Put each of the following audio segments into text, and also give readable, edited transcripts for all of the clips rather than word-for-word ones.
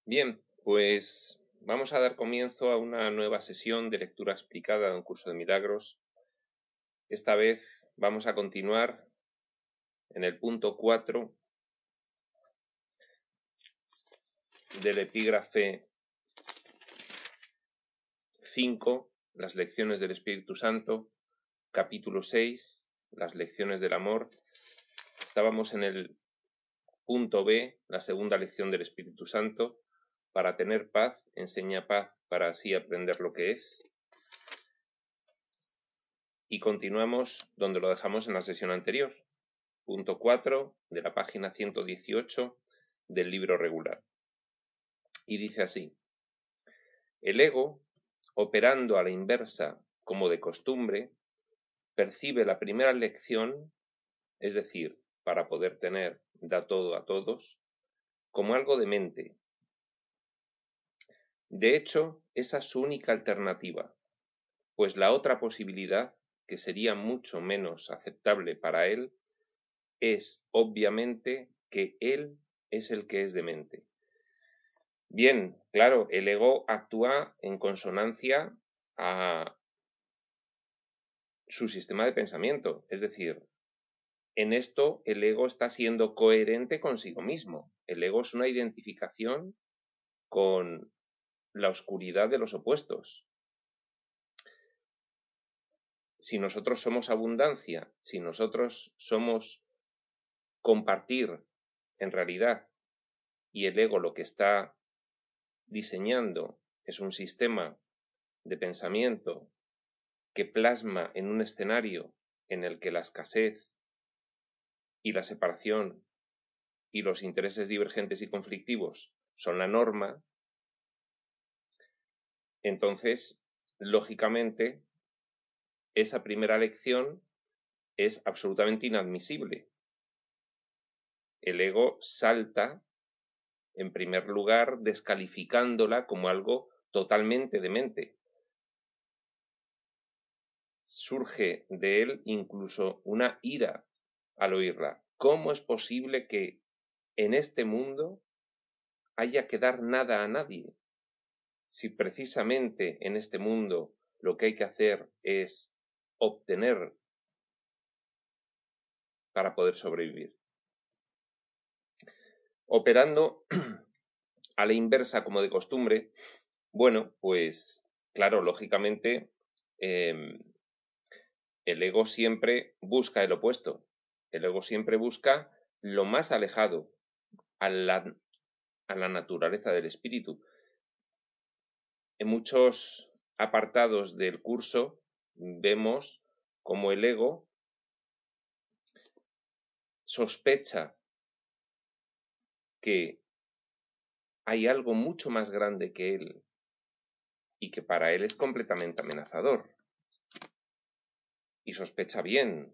Bien, pues vamos a dar comienzo a una nueva sesión de lectura explicada de un curso de milagros. Esta vez vamos a continuar en el punto 4 del epígrafe 5, las lecciones del Espíritu Santo, capítulo 6, las lecciones del amor. Estábamos en el punto B, la segunda lección del Espíritu Santo. Para tener paz, enseña paz para así aprender lo que es. Y continuamos donde lo dejamos en la sesión anterior. Punto 4 de la página 118 del libro regular. Y dice así: el ego, operando a la inversa como de costumbre, percibe la primera lección, es decir, para poder tener da todo a todos, como algo demente. De hecho, esa es su única alternativa, pues la otra posibilidad, que sería mucho menos aceptable para él, es obviamente que él es el que es demente. Bien, claro, el ego actúa en consonancia a su sistema de pensamiento, es decir, en esto el ego está siendo coherente consigo mismo. El ego es una identificación con la oscuridad de los opuestos. Si nosotros somos abundancia, si nosotros somos compartir en realidad, y el ego lo que está diseñando es un sistema de pensamiento que plasma en un escenario en el que la escasez y la separación y los intereses divergentes y conflictivos son la norma, entonces, lógicamente, esa primera lección es absolutamente inadmisible. El ego salta, en primer lugar, descalificándola como algo totalmente demente. Surge de él incluso una ira al oírla. ¿Cómo es posible que en este mundo haya que dar nada a nadie? Si precisamente en este mundo lo que hay que hacer es obtener para poder sobrevivir. Operando a la inversa como de costumbre, bueno, pues claro, lógicamente el ego siempre busca el opuesto. El ego siempre busca lo más alejado a la naturaleza del espíritu. En muchos apartados del curso vemos cómo el ego sospecha que hay algo mucho más grande que él y que para él es completamente amenazador. Y sospecha bien,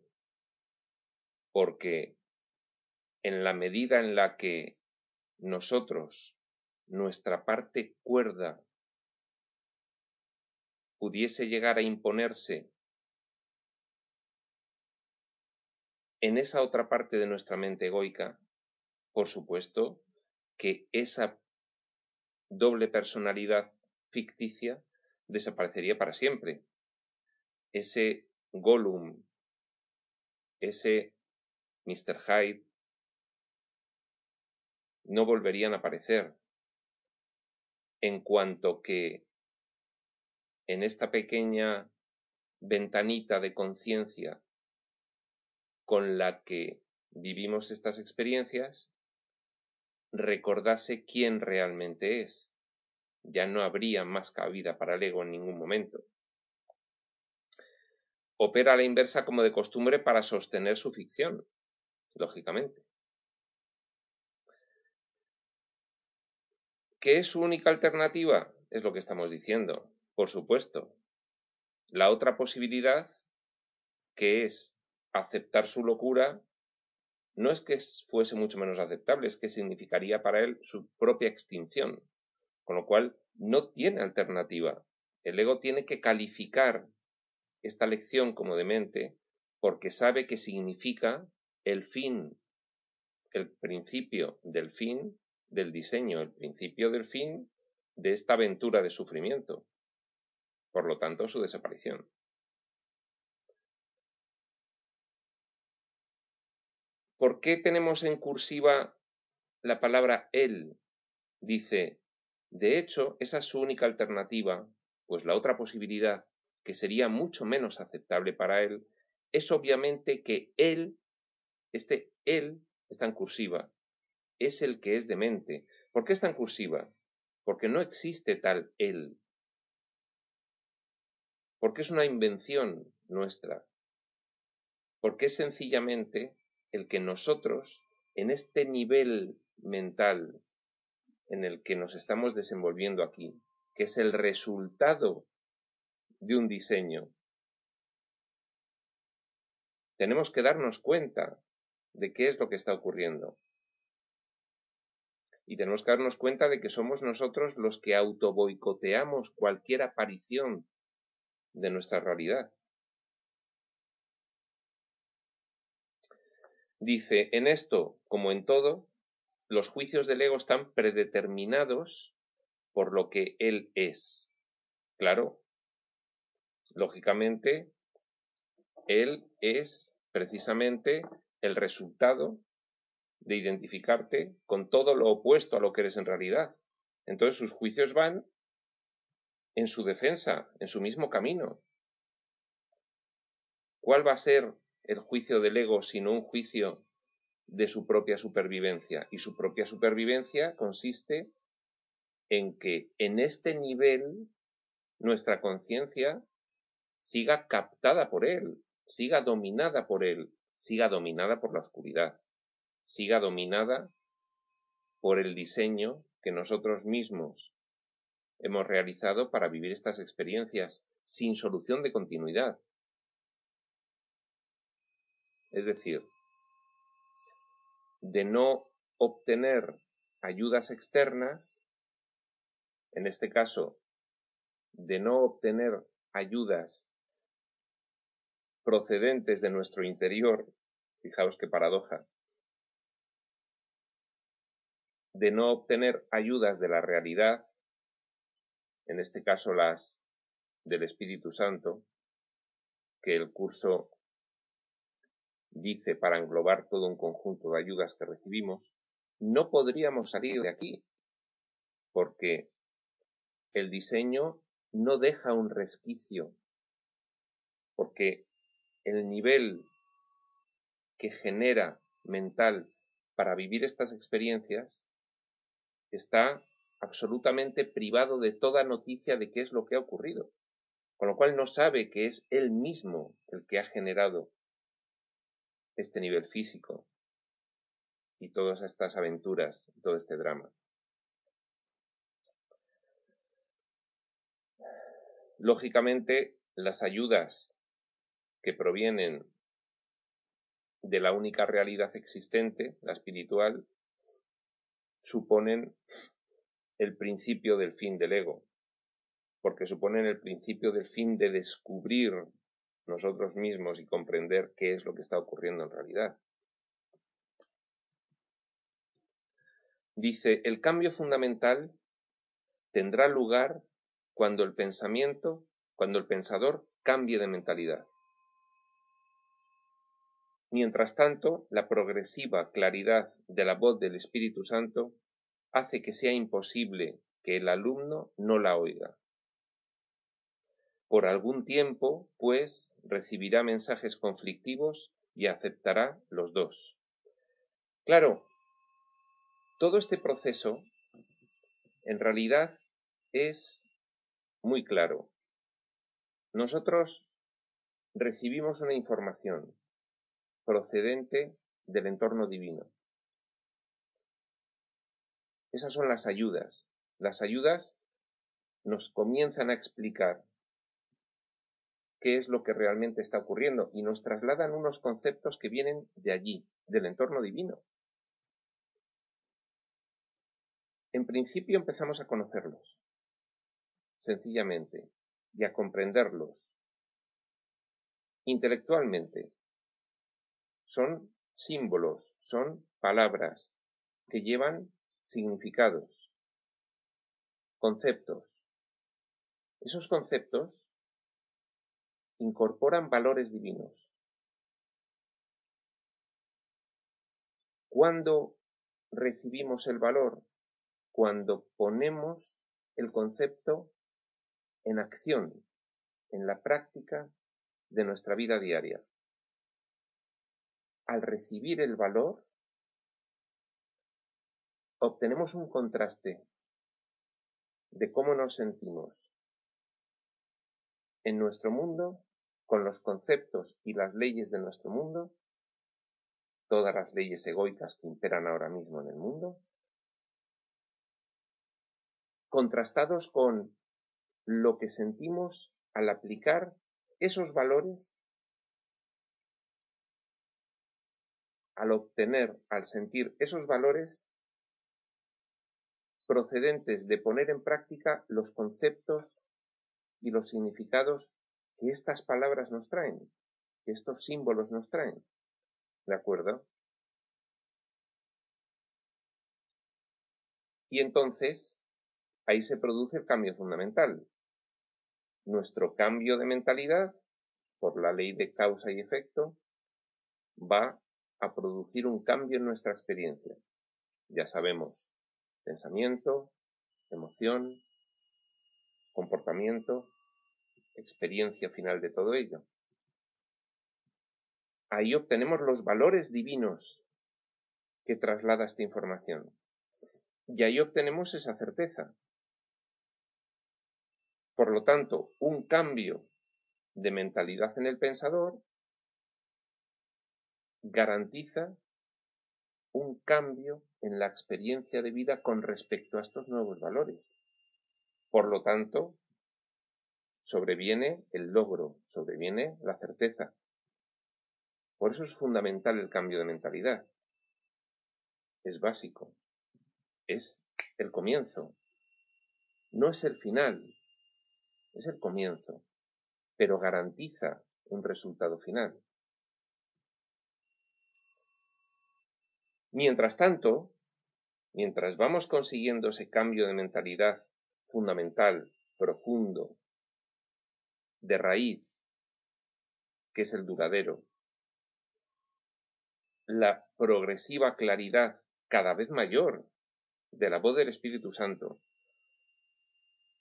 porque en la medida en la que nosotros, nuestra parte cuerda, pudiese llegar a imponerse en esa otra parte de nuestra mente egoica, por supuesto que esa doble personalidad ficticia desaparecería para siempre. Ese Gollum, ese Mr. Hyde, no volverían a aparecer, en cuanto que en esta pequeña ventanita de conciencia con la que vivimos estas experiencias, recordase quién realmente es. Ya no habría más cabida para el ego en ningún momento. Opera a la inversa como de costumbre para sostener su ficción, lógicamente. ¿Qué es su única alternativa? Es lo que estamos diciendo, por supuesto. La otra posibilidad, que es aceptar su locura, no es que fuese mucho menos aceptable, es que significaría para él su propia extinción, con lo cual no tiene alternativa. El ego tiene que calificar esta lección como demente porque sabe que significa el fin, el principio del fin del diseño, el principio del fin de esta aventura de sufrimiento. Por lo tanto, su desaparición. ¿Por qué tenemos en cursiva la palabra él? Dice, de hecho, esa es su única alternativa, pues la otra posibilidad, que sería mucho menos aceptable para él, es obviamente que él está en cursiva, es el que es demente. ¿Por qué está en cursiva? Porque no existe tal él. Porque es una invención nuestra. Porque es sencillamente el que nosotros, en este nivel mental en el que nos estamos desenvolviendo aquí, que es el resultado de un diseño, tenemos que darnos cuenta de qué es lo que está ocurriendo. Y tenemos que darnos cuenta de que somos nosotros los que autoboicoteamos cualquier aparición de nuestra realidad. Dice, en esto, como en todo, los juicios del ego están predeterminados por lo que él es. Claro, lógicamente, él es precisamente el resultado de identificarte con todo lo opuesto a lo que eres en realidad. Entonces sus juicios van en su defensa, en su mismo camino. ¿Cuál va a ser el juicio del ego sino un juicio de su propia supervivencia? Y su propia supervivencia consiste en que en este nivel nuestra conciencia siga captada por él, siga dominada por él, siga dominada por la oscuridad, siga dominada por el diseño que nosotros mismos hemos realizado para vivir estas experiencias sin solución de continuidad. Es decir, de no obtener ayudas externas, en este caso, de no obtener ayudas procedentes de nuestro interior, fijaos qué paradoja, de no obtener ayudas de la realidad, en este caso las del Espíritu Santo, que el curso dice para englobar todo un conjunto de ayudas que recibimos, no podríamos salir de aquí, porque el diseño no deja un resquicio, porque el nivel que genera mental para vivir estas experiencias está absolutamente privado de toda noticia de qué es lo que ha ocurrido, con lo cual no sabe que es él mismo el que ha generado este nivel físico y todas estas aventuras, todo este drama. Lógicamente, las ayudas que provienen de la única realidad existente, la espiritual, suponen el principio del fin del ego, porque suponen el principio del fin de descubrir nosotros mismos y comprender qué es lo que está ocurriendo en realidad. Dice, el cambio fundamental tendrá lugar cuando el pensador cambie de mentalidad. Mientras tanto, la progresiva claridad de la voz del Espíritu Santo hace que sea imposible que el alumno no la oiga. Por algún tiempo, pues, recibirá mensajes conflictivos y aceptará los dos. Claro, todo este proceso, en realidad, es muy claro. Nosotros recibimos una información procedente del entorno divino. Esas son las ayudas. Las ayudas nos comienzan a explicar qué es lo que realmente está ocurriendo y nos trasladan unos conceptos que vienen de allí, del entorno divino. En principio empezamos a conocerlos, sencillamente, y a comprenderlos intelectualmente. Son símbolos, son palabras que llevan significados, conceptos. Esos conceptos incorporan valores divinos. ¿Cuándo recibimos el valor? Cuando ponemos el concepto en acción, en la práctica de nuestra vida diaria. Al recibir el valor, obtenemos un contraste de cómo nos sentimos en nuestro mundo con los conceptos y las leyes de nuestro mundo, todas las leyes egoicas que imperan ahora mismo en el mundo, contrastados con lo que sentimos al aplicar esos valores, al obtener, al sentir esos valores procedentes de poner en práctica los conceptos y los significados que estas palabras nos traen, que estos símbolos nos traen. ¿De acuerdo? Y entonces, ahí se produce el cambio fundamental. Nuestro cambio de mentalidad, por la ley de causa y efecto, va a producir un cambio en nuestra experiencia. Ya sabemos, pensamiento, emoción, comportamiento, experiencia final de todo ello. Ahí obtenemos los valores divinos que traslada esta información. Y ahí obtenemos esa certeza. Por lo tanto, un cambio de mentalidad en el pensador garantiza un cambio en la experiencia de vida con respecto a estos nuevos valores. Por lo tanto, sobreviene el logro, sobreviene la certeza. Por eso es fundamental el cambio de mentalidad. Es básico. Es el comienzo. No es el final, es el comienzo, pero garantiza un resultado final. Mientras tanto, mientras vamos consiguiendo ese cambio de mentalidad fundamental, profundo, de raíz, que es el duradero, la progresiva claridad cada vez mayor de la voz del Espíritu Santo.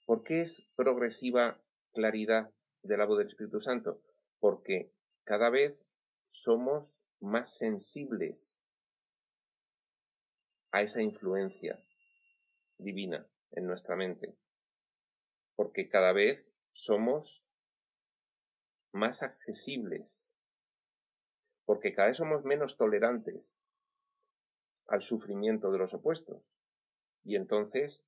¿Por qué es progresiva claridad de la voz del Espíritu Santo? Porque cada vez somos más sensibles a esa influencia divina en nuestra mente. Porque cada vez somos más accesibles. Porque cada vez somos menos tolerantes al sufrimiento de los opuestos. Y entonces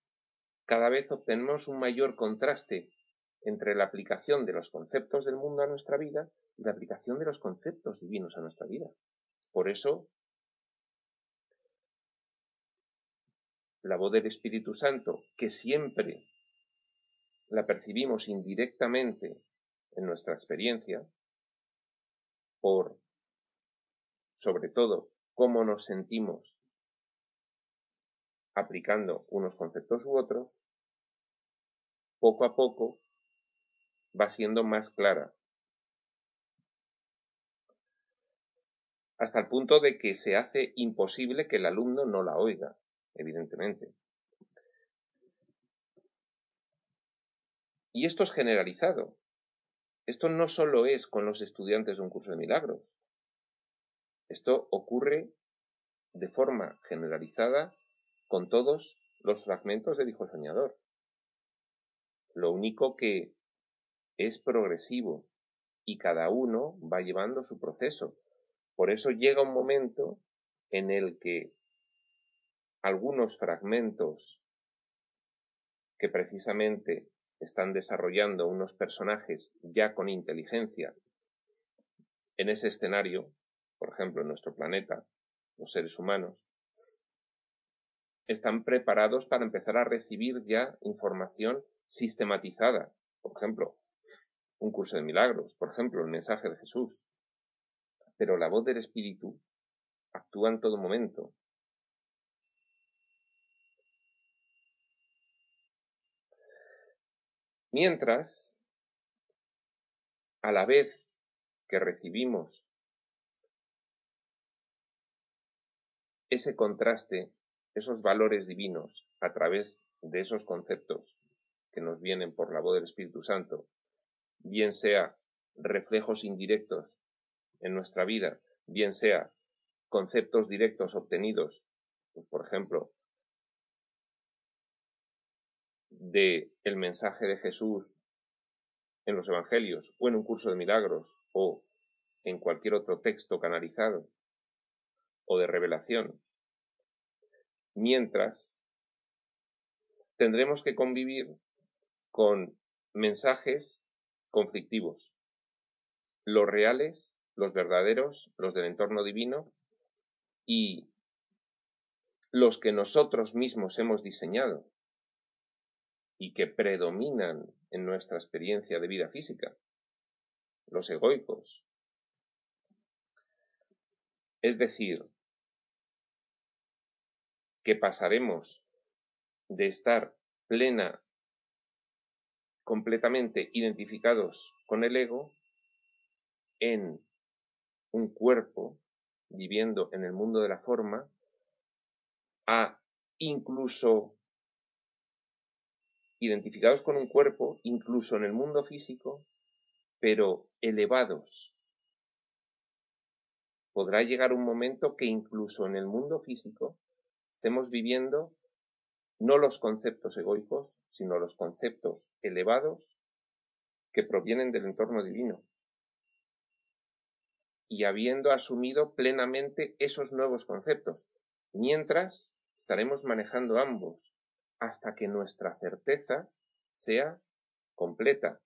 cada vez obtenemos un mayor contraste entre la aplicación de los conceptos del mundo a nuestra vida y la aplicación de los conceptos divinos a nuestra vida. Por eso, la voz del Espíritu Santo, que siempre la percibimos indirectamente en nuestra experiencia, por, sobre todo, cómo nos sentimos aplicando unos conceptos u otros, poco a poco va siendo más clara, hasta el punto de que se hace imposible que el alumno no la oiga, evidentemente. Y esto es generalizado. Esto no solo es con los estudiantes de un curso de milagros. Esto ocurre de forma generalizada con todos los fragmentos del Hijo Soñador. Lo único que es progresivo y cada uno va llevando su proceso. Por eso llega un momento en el que algunos fragmentos que precisamente están desarrollando unos personajes ya con inteligencia en ese escenario, por ejemplo, en nuestro planeta, los seres humanos, están preparados para empezar a recibir ya información sistematizada. Por ejemplo, un curso de milagros, por ejemplo, el mensaje de Jesús. Pero la voz del Espíritu actúa en todo momento. Mientras, a la vez que recibimos ese contraste, esos valores divinos a través de esos conceptos que nos vienen por la voz del Espíritu Santo, bien sea reflejos indirectos en nuestra vida, bien sea conceptos directos obtenidos, pues por ejemplo, del mensaje de Jesús en los Evangelios, o en un curso de milagros, o en cualquier otro texto canalizado, o de revelación. Mientras, tendremos que convivir con mensajes conflictivos, los reales, los verdaderos, los del entorno divino, y los que nosotros mismos hemos diseñado y que predominan en nuestra experiencia de vida física, los egoicos. Es decir, que pasaremos de estar completamente identificados con el ego en un cuerpo, viviendo en el mundo de la forma, a incluso identificados con un cuerpo, incluso en el mundo físico, pero elevados. Podrá llegar un momento que incluso en el mundo físico estemos viviendo no los conceptos egoicos, sino los conceptos elevados que provienen del entorno divino. Y habiendo asumido plenamente esos nuevos conceptos, mientras estaremos manejando ambos hasta que nuestra certeza sea completa,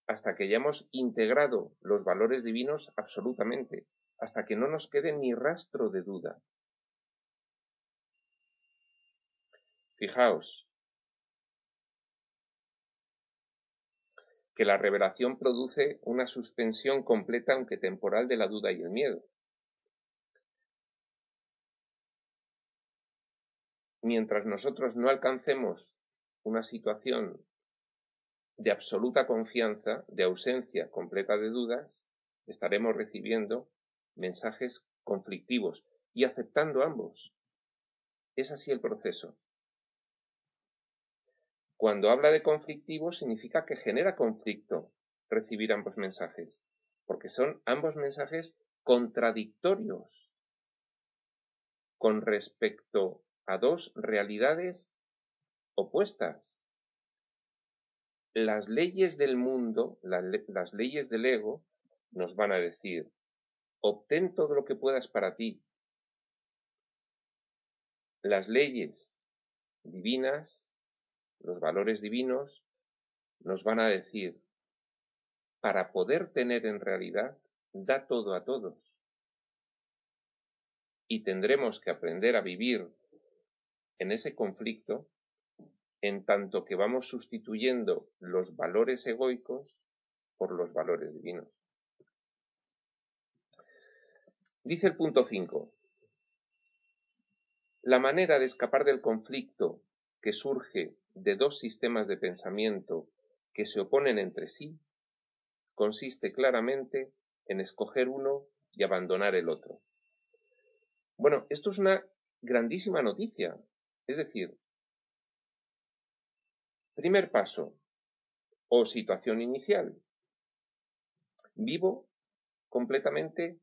hasta que hayamos integrado los valores divinos absolutamente, hasta que no nos quede ni rastro de duda. Fijaos que la revelación produce una suspensión completa, aunque temporal, de la duda y el miedo. Mientras nosotros no alcancemos una situación de absoluta confianza, de ausencia completa de dudas, estaremos recibiendo mensajes conflictivos y aceptando ambos. Es así el proceso. Cuando habla de conflictivo significa que genera conflicto recibir ambos mensajes, porque son ambos mensajes contradictorios con respecto a dos realidades opuestas. Las leyes del mundo, las leyes del ego, nos van a decir: obtén todo lo que puedas para ti. Las leyes divinas, los valores divinos, nos van a decir: para poder tener en realidad, da todo a todos. Y tendremos que aprender a vivir en ese conflicto en tanto que vamos sustituyendo los valores egoicos por los valores divinos. Dice el punto 5. La manera de escapar del conflicto que surge de dos sistemas de pensamiento que se oponen entre sí consiste claramente en escoger uno y abandonar el otro. Bueno, esto es una grandísima noticia. Es decir, primer paso o situación inicial. Vivo completamente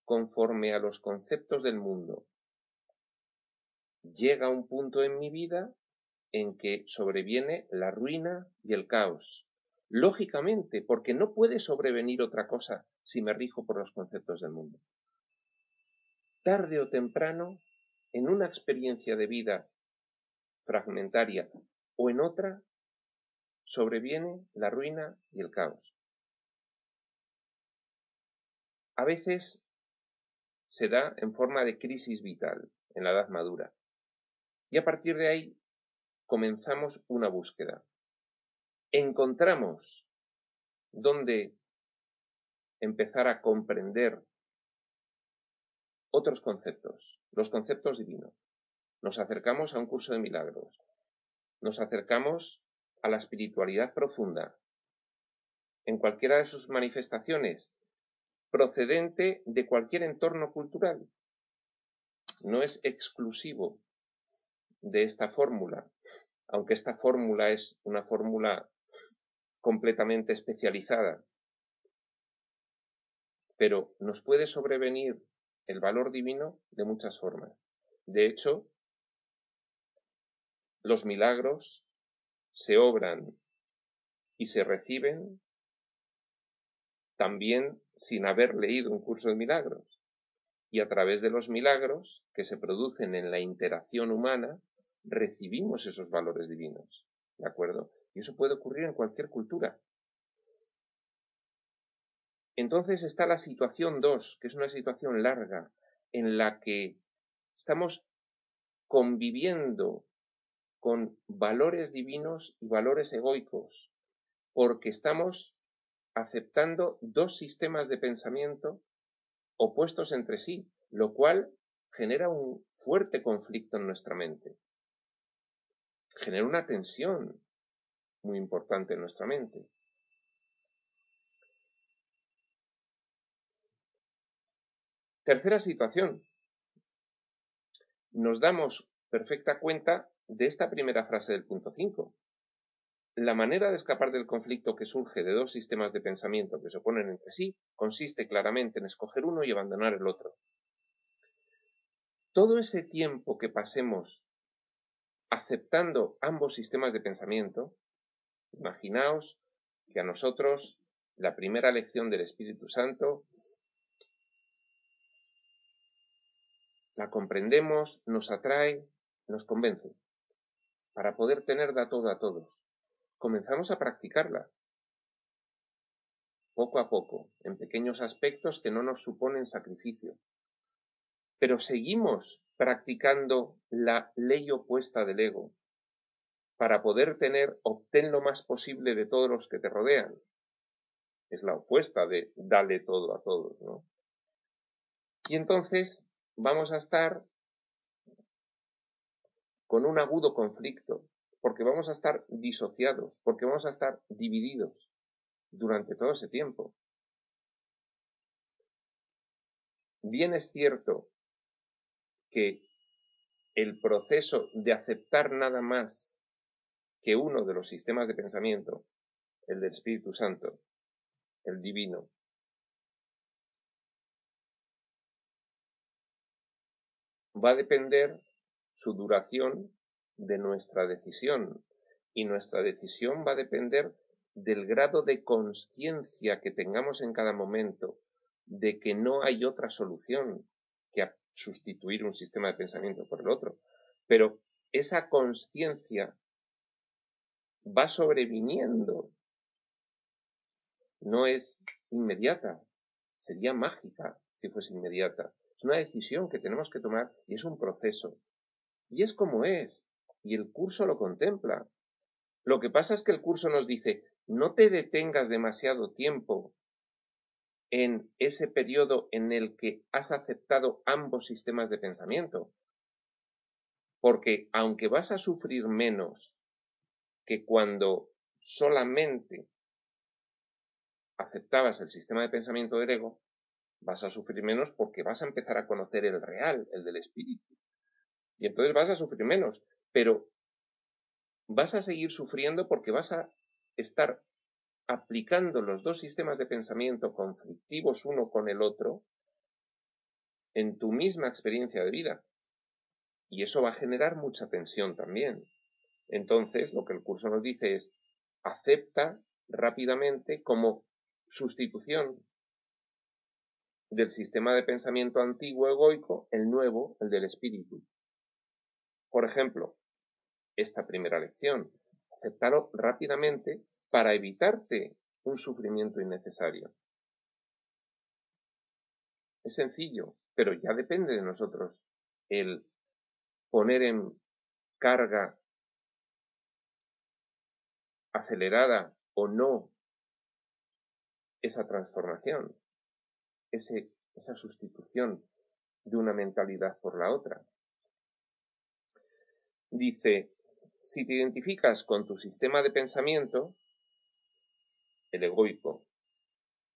conforme a los conceptos del mundo. Llega un punto en mi vida en que sobreviene la ruina y el caos. Lógicamente, porque no puede sobrevenir otra cosa si me rijo por los conceptos del mundo. Tarde o temprano, en una experiencia de vida fragmentaria o en otra, sobreviene la ruina y el caos. A veces se da en forma de crisis vital en la edad madura. Y a partir de ahí comenzamos una búsqueda. Encontramos dónde empezar a comprender otros conceptos, los conceptos divinos. Nos acercamos a un curso de milagros. Nos acercamos a la espiritualidad profunda, en cualquiera de sus manifestaciones, procedente de cualquier entorno cultural. No es exclusivo de esta fórmula, aunque esta fórmula es una fórmula completamente especializada, pero nos puede sobrevenir el valor divino de muchas formas. De hecho, los milagros se obran y se reciben también sin haber leído un curso de milagros. Y a través de los milagros que se producen en la interacción humana, recibimos esos valores divinos. ¿De acuerdo? Y eso puede ocurrir en cualquier cultura. Entonces está la situación 2, que es una situación larga, en la que estamos conviviendo con valores divinos y valores egoicos, porque estamos aceptando dos sistemas de pensamiento opuestos entre sí, lo cual genera un fuerte conflicto en nuestra mente. Genera una tensión muy importante en nuestra mente. Tercera situación. Nos damos perfecta cuenta de esta primera frase del punto 5. La manera de escapar del conflicto que surge de dos sistemas de pensamiento que se oponen entre sí consiste claramente en escoger uno y abandonar el otro. Todo ese tiempo que pasemos aceptando ambos sistemas de pensamiento, imaginaos que a nosotros la primera lección del Espíritu Santo la comprendemos, nos atrae, nos convence, para poder tener de todo a todos. Comenzamos a practicarla, poco a poco, en pequeños aspectos que no nos suponen sacrificio. Pero seguimos practicando la ley opuesta del ego, para poder obtén lo más posible de todos los que te rodean. Es la opuesta de dale todo a todos, ¿no? Y entonces vamos a estar con un agudo conflicto, porque vamos a estar disociados, porque vamos a estar divididos durante todo ese tiempo. Bien es cierto que el proceso de aceptar nada más que uno de los sistemas de pensamiento, el del Espíritu Santo, el divino, va a depender su duración de nuestra decisión, y nuestra decisión va a depender del grado de consciencia que tengamos en cada momento de que no hay otra solución que sustituir un sistema de pensamiento por el otro. Pero esa consciencia va sobreviniendo, no es inmediata, sería mágica si fuese inmediata. Es una decisión que tenemos que tomar y es un proceso. Y es como es, y el curso lo contempla. Lo que pasa es que el curso nos dice, no te detengas demasiado tiempo en ese periodo en el que has aceptado ambos sistemas de pensamiento, porque aunque vas a sufrir menos que cuando solamente aceptabas el sistema de pensamiento del ego, vas a sufrir menos porque vas a empezar a conocer el real, el del espíritu. Y entonces vas a sufrir menos, pero vas a seguir sufriendo porque vas a estar aplicando los dos sistemas de pensamiento conflictivos uno con el otro en tu misma experiencia de vida. Y eso va a generar mucha tensión también. Entonces, lo que el curso nos dice es, acepta rápidamente como sustitución del sistema de pensamiento antiguo egoico el nuevo, el del espíritu. Por ejemplo, esta primera lección, aceptarlo rápidamente para evitarte un sufrimiento innecesario. Es sencillo, pero ya depende de nosotros el poner en carga acelerada o no esa transformación, esa sustitución de una mentalidad por la otra. Dice, si te identificas con tu sistema de pensamiento, el egoico,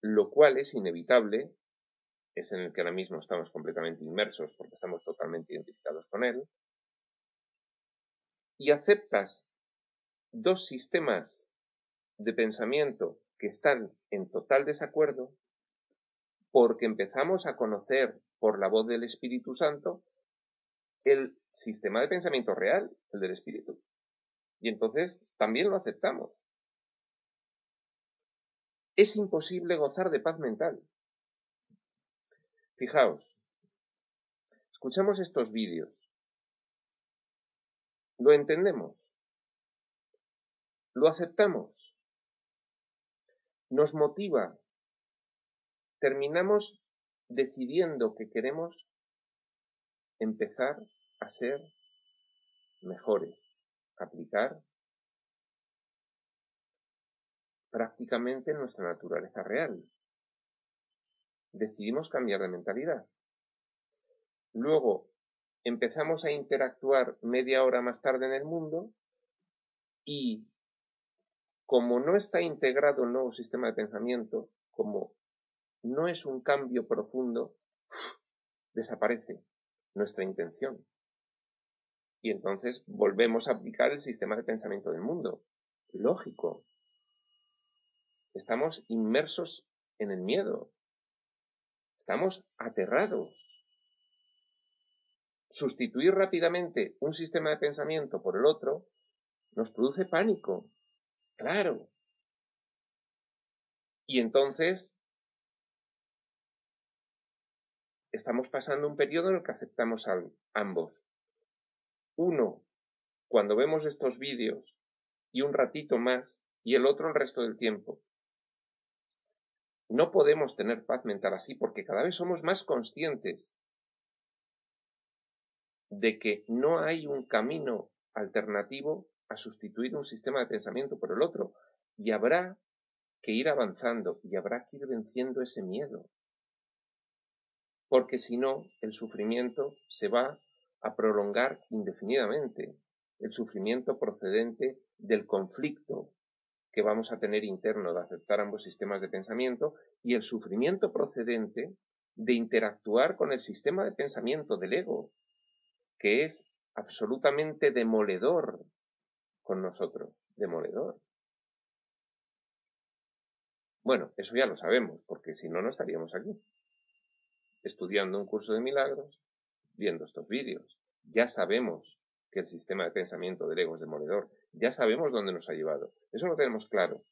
lo cual es inevitable, es en el que ahora mismo estamos completamente inmersos porque estamos totalmente identificados con él, y aceptas dos sistemas de pensamiento que están en total desacuerdo, porque empezamos a conocer por la voz del Espíritu Santo el sistema de pensamiento real, el del Espíritu. Y entonces también lo aceptamos. Es imposible gozar de paz mental. Fijaos, escuchamos estos vídeos, lo entendemos, lo aceptamos, nos motiva, terminamos decidiendo que queremos empezar a ser mejores, aplicar prácticamente nuestra naturaleza real. Decidimos cambiar de mentalidad. Luego empezamos a interactuar media hora más tarde en el mundo y como no está integrado el nuevo sistema de pensamiento, como no es un cambio profundo, desaparece nuestra intención. Y entonces volvemos a aplicar el sistema de pensamiento del mundo. Lógico. Estamos inmersos en el miedo. Estamos aterrados. Sustituir rápidamente un sistema de pensamiento por el otro nos produce pánico. Claro. Y entonces estamos pasando un periodo en el que aceptamos a ambos. Uno, cuando vemos estos vídeos, y un ratito más, y el otro el resto del tiempo. No podemos tener paz mental así porque cada vez somos más conscientes de que no hay un camino alternativo a sustituir un sistema de pensamiento por el otro. Y habrá que ir avanzando y habrá que ir venciendo ese miedo. Porque si no, el sufrimiento se va a prolongar indefinidamente. El sufrimiento procedente del conflicto que vamos a tener interno de aceptar ambos sistemas de pensamiento y el sufrimiento procedente de interactuar con el sistema de pensamiento del ego, que es absolutamente demoledor con nosotros, demoledor. Bueno, eso ya lo sabemos, porque si no, no estaríamos aquí, estudiando un curso de milagros, viendo estos vídeos. Ya sabemos que el sistema de pensamiento del ego es demoledor, ya sabemos dónde nos ha llevado, eso lo tenemos claro.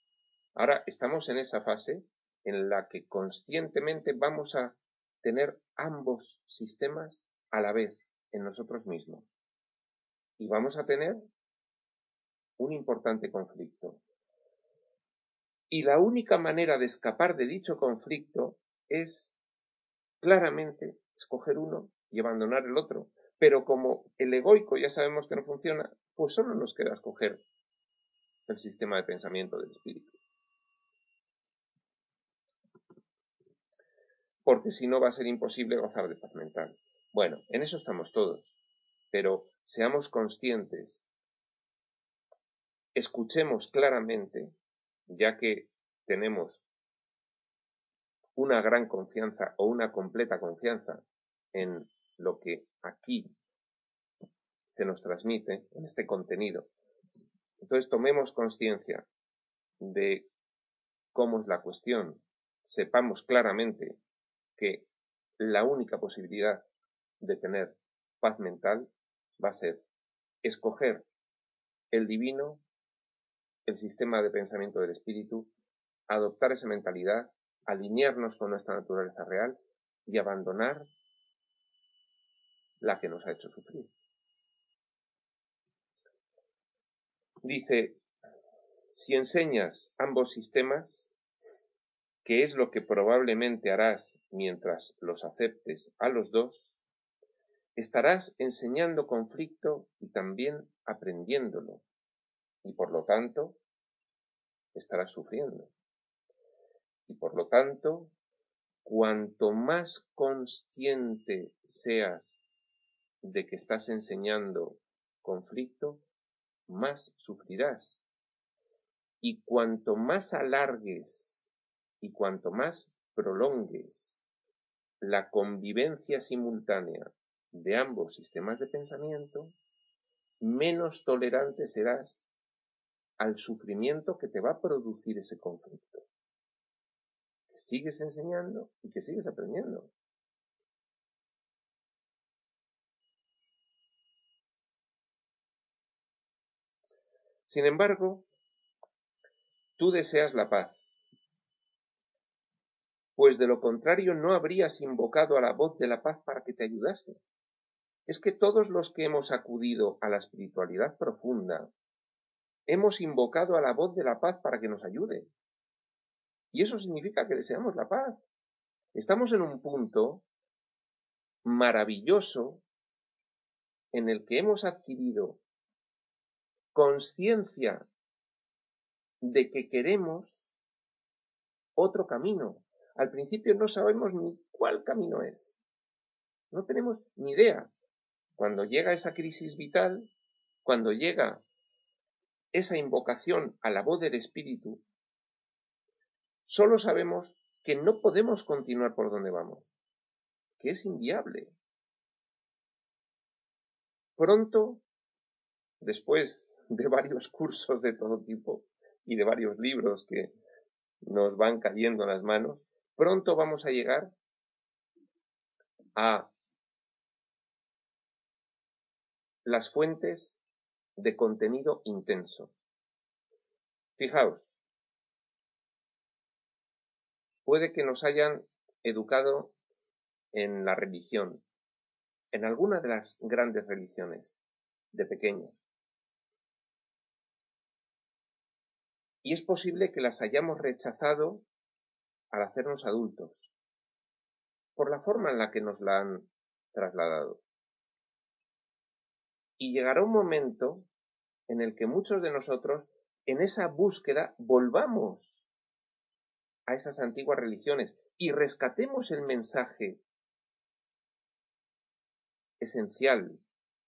Ahora estamos en esa fase en la que conscientemente vamos a tener ambos sistemas a la vez en nosotros mismos. Y vamos a tener un importante conflicto. Y la única manera de escapar de dicho conflicto es claramente escoger uno y abandonar el otro. Pero como el egoico ya sabemos que no funciona, pues solo nos queda escoger el sistema de pensamiento del espíritu. Porque si no va a ser imposible gozar de paz mental. Bueno, en eso estamos todos, pero seamos conscientes, escuchemos claramente, ya que tenemos una gran confianza o una completa confianza en lo que aquí se nos transmite, en este contenido. Entonces tomemos conciencia de cómo es la cuestión, sepamos claramente que la única posibilidad de tener paz mental va a ser escoger el divino, el sistema de pensamiento del espíritu, adoptar esa mentalidad, alinearnos con nuestra naturaleza real y abandonar la que nos ha hecho sufrir. Dice, si enseñas ambos sistemas, que es lo que probablemente harás mientras los aceptes a los dos, estarás enseñando conflicto y también aprendiéndolo, y por lo tanto estarás sufriendo. Y por lo tanto, cuanto más consciente seas de que estás enseñando conflicto, más sufrirás. Y cuanto más alargues y cuanto más prolongues la convivencia simultánea de ambos sistemas de pensamiento, menos tolerante serás al sufrimiento que te va a producir ese conflicto. Que sigues enseñando y que sigues aprendiendo. Sin embargo, tú deseas la paz, pues de lo contrario no habrías invocado a la voz de la paz para que te ayudase. Es que todos los que hemos acudido a la espiritualidad profunda, hemos invocado a la voz de la paz para que nos ayude. Y eso significa que deseamos la paz. Estamos en un punto maravilloso en el que hemos adquirido conciencia de que queremos otro camino. Al principio no sabemos ni cuál camino es. No tenemos ni idea. Cuando llega esa crisis vital, cuando llega esa invocación a la voz del Espíritu, solo sabemos que no podemos continuar por donde vamos, que es inviable. Pronto, después de varios cursos de todo tipo y de varios libros que nos van cayendo en las manos, pronto vamos a llegar a las fuentes de contenido intenso. Fijaos, puede que nos hayan educado en la religión, en alguna de las grandes religiones, de pequeños. Y es posible que las hayamos rechazado al hacernos adultos, por la forma en la que nos la han trasladado. Y llegará un momento en el que muchos de nosotros, en esa búsqueda, volvamos a esas antiguas religiones y rescatemos el mensaje esencial,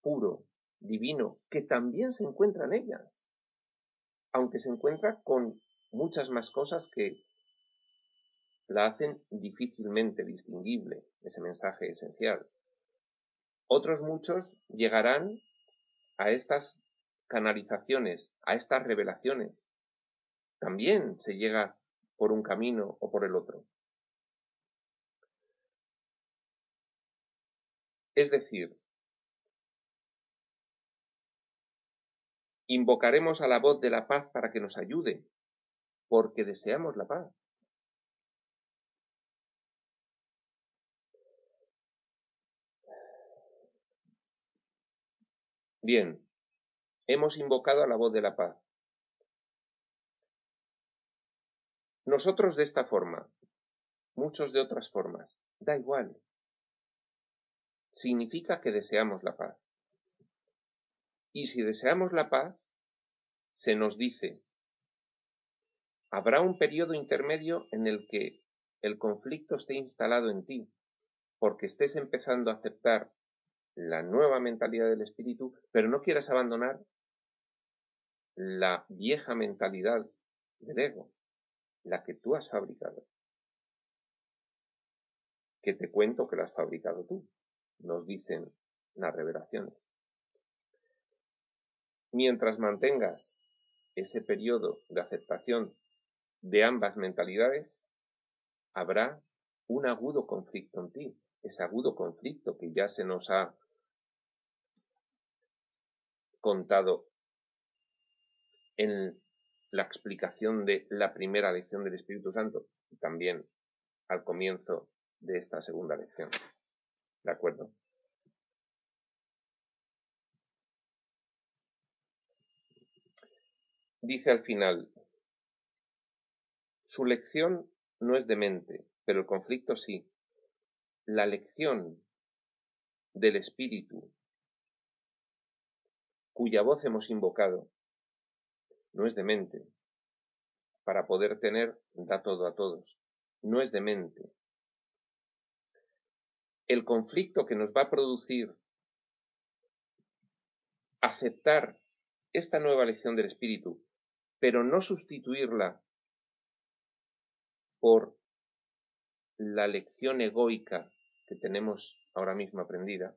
puro, divino, que también se encuentra en ellas, aunque se encuentra con muchas más cosas que la hacen difícilmente distinguible, ese mensaje esencial. Otros muchos llegarán a estas canalizaciones, a estas revelaciones. También se llega por un camino o por el otro. Es decir, invocaremos a la voz de la paz para que nos ayude, porque deseamos la paz. Bien, hemos invocado a la voz de la paz. Nosotros de esta forma, muchos de otras formas, da igual. Significa que deseamos la paz. Y si deseamos la paz, se nos dice, habrá un periodo intermedio en el que el conflicto esté instalado en ti, porque estés empezando a aceptar la nueva mentalidad del espíritu, pero no quieras abandonar la vieja mentalidad del ego, la que tú has fabricado. Que te cuento que la has fabricado tú, nos dicen las revelaciones. Mientras mantengas ese periodo de aceptación de ambas mentalidades, habrá un agudo conflicto en ti, ese agudo conflicto que ya se nos ha contado en la explicación de la primera lección del Espíritu Santo y también al comienzo de esta segunda lección. ¿De acuerdo? Dice al final, su lección no es demente, pero el conflicto sí. La lección del Espíritu, cuya voz hemos invocado, no es demente. Para poder tener, da todo a todos. No es demente. El conflicto que nos va a producir aceptar esta nueva lección del espíritu, pero no sustituirla por la lección egoica que tenemos ahora mismo aprendida,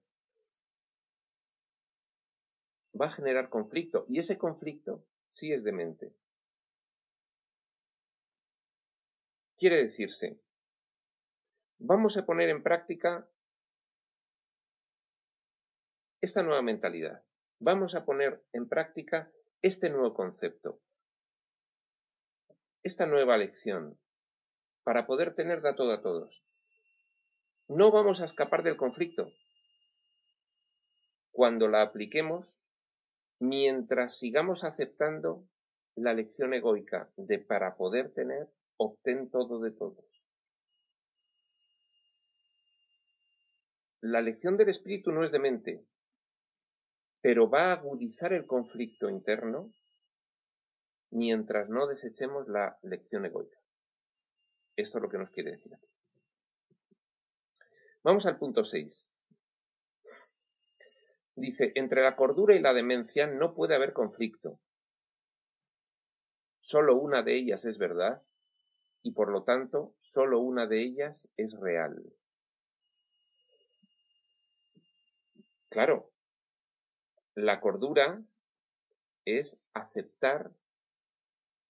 va a generar conflicto, y ese conflicto sí es demente. Quiere decirse, vamos a poner en práctica esta nueva mentalidad, vamos a poner en práctica este nuevo concepto, esta nueva lección, para poder tener de todo a todos. No vamos a escapar del conflicto cuando la apliquemos mientras sigamos aceptando la lección egoica de para poder tener, obtén todo de todos. La lección del espíritu no es demente, pero va a agudizar el conflicto interno mientras no desechemos la lección egoica. Esto es lo que nos quiere decir aquí. Vamos al punto 6. Dice, entre la cordura y la demencia no puede haber conflicto. Solo una de ellas es verdad y por lo tanto solo una de ellas es real. Claro, la cordura es aceptar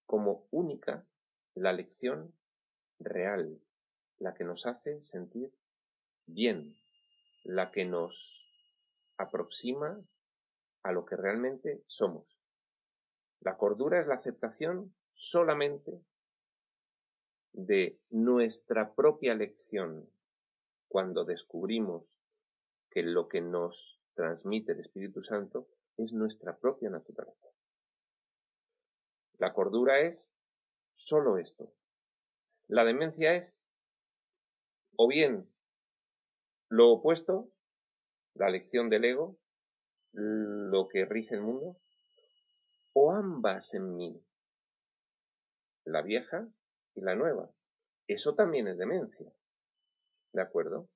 como única la lección real, la que nos hace sentir bien, la que nos aproxima a lo que realmente somos. La cordura es la aceptación solamente de nuestra propia lección cuando descubrimos que lo que nos transmite el Espíritu Santo es nuestra propia naturaleza. La cordura es solo esto. La demencia es o bien lo opuesto, la lección del ego, lo que rige el mundo, o ambas en mí, la vieja y la nueva. Eso también es demencia. ¿De acuerdo?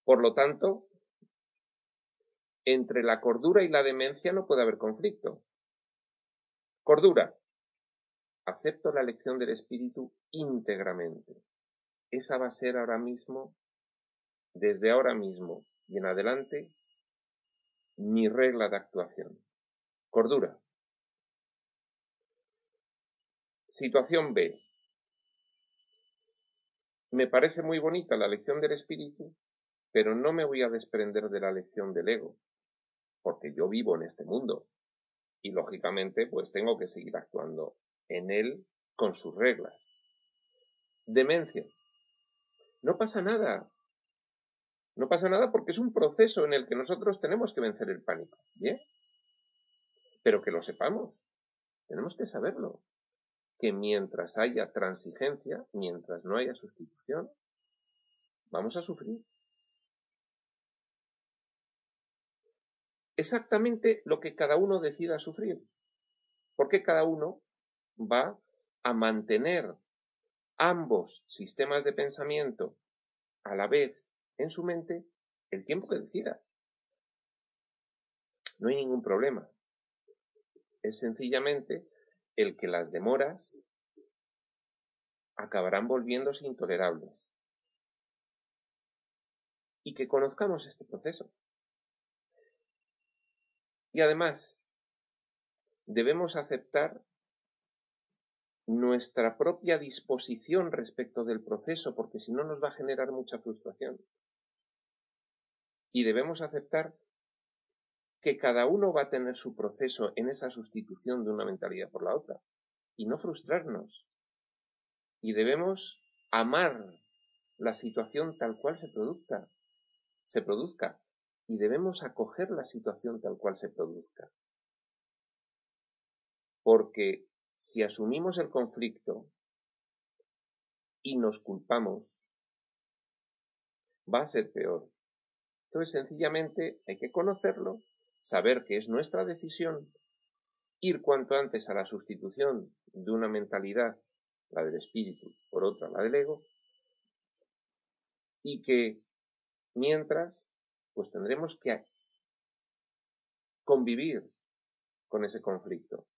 Por lo tanto, entre la cordura y la demencia no puede haber conflicto. Cordura. Acepto la lección del espíritu íntegramente. Esa va a ser ahora mismo, desde ahora mismo y en adelante, mi regla de actuación. Cordura. Situación B. Me parece muy bonita la lección del espíritu, pero no me voy a desprender de la lección del ego, porque yo vivo en este mundo y lógicamente pues tengo que seguir actuando en él con sus reglas. Demencia. No pasa nada. No pasa nada porque es un proceso en el que nosotros tenemos que vencer el pánico. ¿Bien? Pero que lo sepamos. Tenemos que saberlo. Que mientras haya transigencia, mientras no haya sustitución, vamos a sufrir. Exactamente lo que cada uno decida sufrir. Porque cada uno va a mantener ambos sistemas de pensamiento a la vez en su mente el tiempo que decida. No hay ningún problema. Es sencillamente el que las demoras acabarán volviéndose intolerables. Y que conozcamos este proceso. Y además, debemos aceptar nuestra propia disposición respecto del proceso, porque si no nos va a generar mucha frustración. Y debemos aceptar que cada uno va a tener su proceso en esa sustitución de una mentalidad por la otra, y no frustrarnos. Y debemos amar la situación tal cual se produzca, y debemos acoger la situación tal cual se produzca. Porque si asumimos el conflicto y nos culpamos, va a ser peor. Entonces, sencillamente hay que conocerlo, saber que es nuestra decisión, ir cuanto antes a la sustitución de una mentalidad, la del espíritu, por otra, la del ego, y que mientras, pues tendremos que convivir con ese conflicto?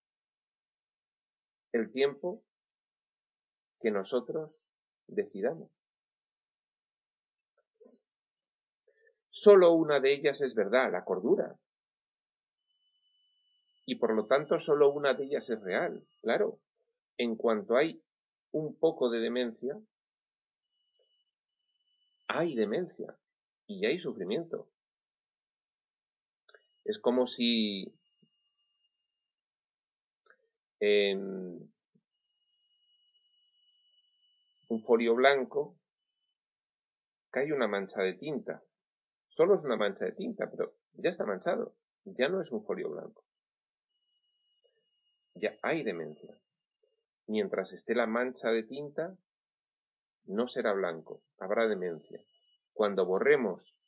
El tiempo que nosotros decidamos. Solo una de ellas es verdad, la cordura. Y por lo tanto solo una de ellas es real. Claro, en cuanto hay un poco de demencia, hay demencia y hay sufrimiento. Es como si en un folio blanco cae una mancha de tinta. Solo es una mancha de tinta, pero ya está manchado. Ya no es un folio blanco. Ya hay demencia. Mientras esté la mancha de tinta, no será blanco, habrá demencia. Cuando borremos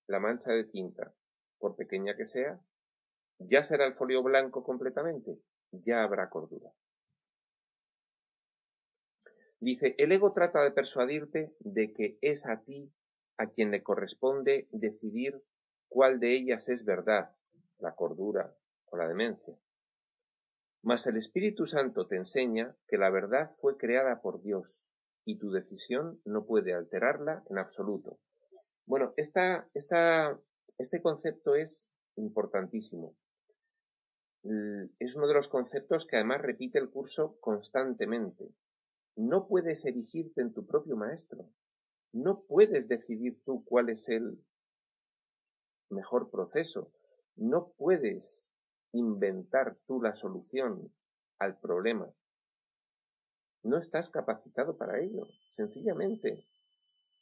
la mancha de tinta, por pequeña que sea, ¿ya será el folio blanco completamente? Ya habrá cordura. Dice, el ego trata de persuadirte de que es a ti a quien le corresponde decidir cuál de ellas es verdad, la cordura o la demencia. Mas el Espíritu Santo te enseña que la verdad fue creada por Dios y tu decisión no puede alterarla en absoluto. Bueno, este concepto es importantísimo. Es uno de los conceptos que además repite el curso constantemente. No puedes erigirte en tu propio maestro. No puedes decidir tú cuál es el mejor proceso. No puedes inventar tú la solución al problema. No estás capacitado para ello. Sencillamente,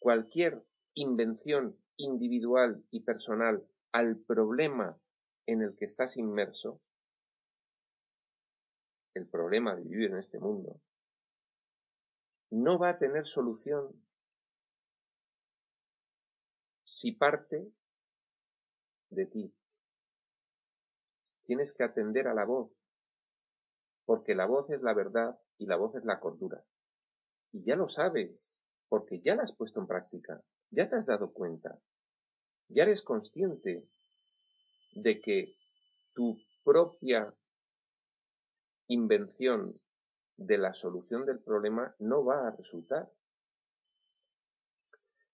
cualquier invención individual y personal al problema en el que estás inmerso, el problema de vivir en este mundo, no va a tener solución si parte de ti. Tienes que atender a la voz, porque la voz es la verdad y la voz es la cordura. Y ya lo sabes, porque ya la has puesto en práctica, ya te has dado cuenta, ya eres consciente de que tu propia invención de la solución del problema no va a resultar.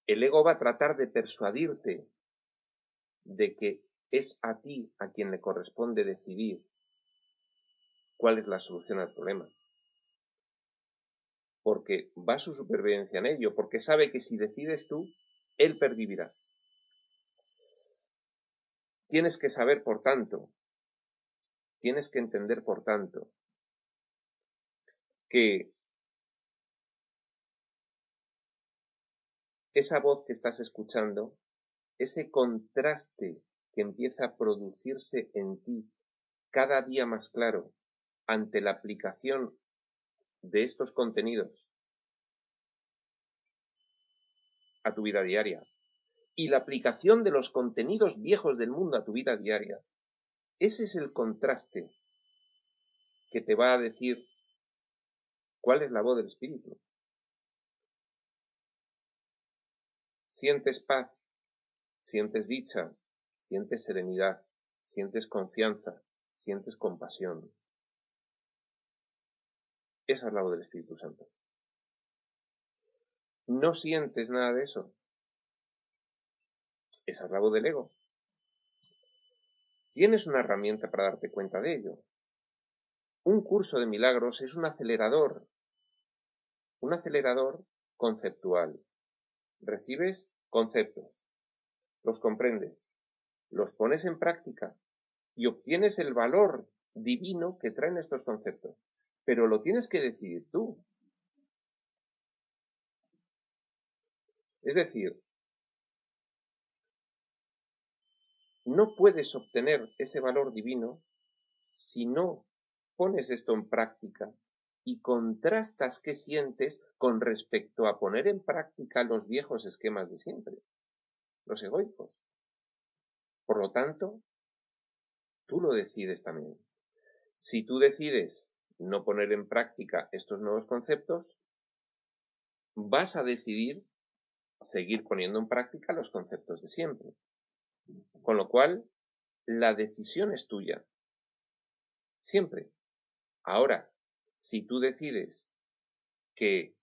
El ego va a tratar de persuadirte de que es a ti a quien le corresponde decidir cuál es la solución al problema. Porque va su supervivencia en ello, porque sabe que si decides tú, él pervivirá. Tienes que saber, por tanto, tienes que entender, por tanto, que esa voz que estás escuchando, ese contraste que empieza a producirse en ti cada día más claro ante la aplicación de estos contenidos a tu vida diaria y la aplicación de los contenidos viejos del mundo a tu vida diaria, ese es el contraste que te va a decir cuál es la voz del Espíritu. Sientes paz, sientes dicha, sientes serenidad, sientes confianza, sientes compasión. Esa es la voz del Espíritu Santo. ¿No sientes nada de eso? Esa es la voz del ego. Tienes una herramienta para darte cuenta de ello. Un curso de milagros es un acelerador conceptual. Recibes conceptos, los comprendes, los pones en práctica y obtienes el valor divino que traen estos conceptos. Pero lo tienes que decidir tú. Es decir, no puedes obtener ese valor divino si no pones esto en práctica y contrastas qué sientes con respecto a poner en práctica los viejos esquemas de siempre, los egoicos. Por lo tanto, tú lo decides también. Si tú decides no poner en práctica estos nuevos conceptos, vas a decidir seguir poniendo en práctica los conceptos de siempre. Con lo cual, la decisión es tuya. siempre. Ahora, si tú decides que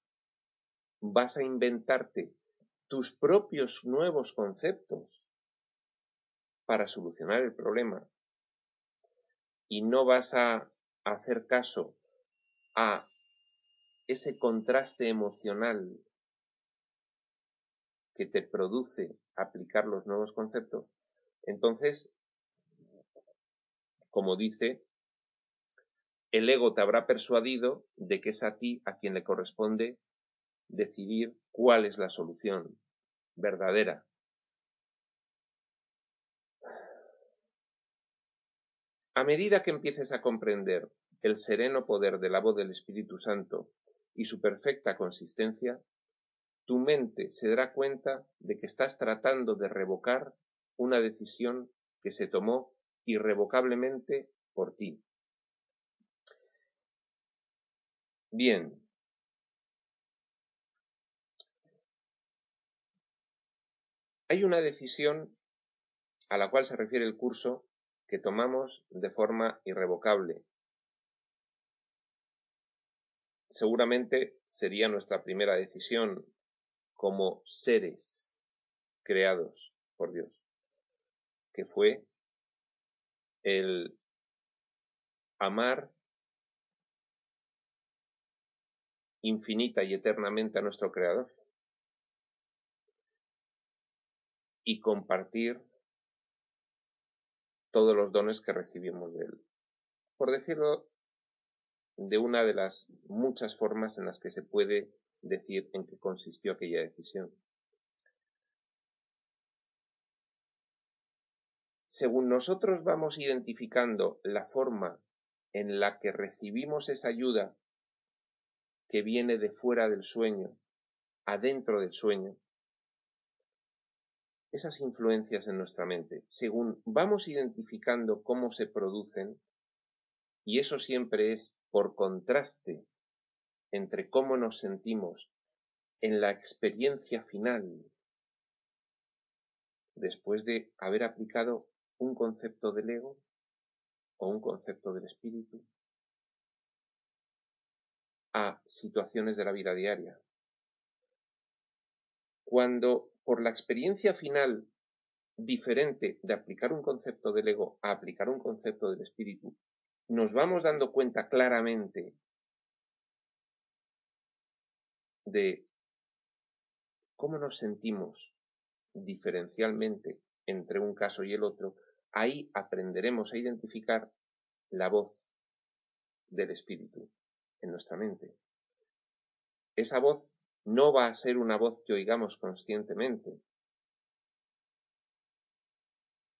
vas a inventarte tus propios nuevos conceptos para solucionar el problema y no vas a hacer caso a ese contraste emocional que te produce aplicar los nuevos conceptos, entonces, como dice, el ego te habrá persuadido de que es a ti a quien le corresponde decidir cuál es la solución verdadera. A medida que empieces a comprender el sereno poder de la voz del Espíritu Santo y su perfecta consistencia, tu mente se dará cuenta de que estás tratando de revocar una decisión que se tomó irrevocablemente por ti. Bien. Hay una decisión a la cual se refiere el curso que tomamos de forma irrevocable. Seguramente sería nuestra primera decisión como seres creados por Dios, que fue el amar infinita y eternamente a nuestro Creador y compartir todos los dones que recibimos de Él. Por decirlo de una de las muchas formas en las que se puede decir en qué consistió aquella decisión. Según nosotros vamos identificando la forma en la que recibimos esa ayuda que viene de fuera del sueño, adentro del sueño, esas influencias en nuestra mente, según vamos identificando cómo se producen, y eso siempre es por contraste entre cómo nos sentimos en la experiencia final, después de haber aplicado un concepto del ego o un concepto del espíritu a situaciones de la vida diaria. Cuando por la experiencia final diferente de aplicar un concepto del ego a aplicar un concepto del espíritu, nos vamos dando cuenta claramente de cómo nos sentimos diferencialmente entre un caso y el otro, ahí aprenderemos a identificar la voz del espíritu en nuestra mente. Esa voz no va a ser una voz que oigamos conscientemente.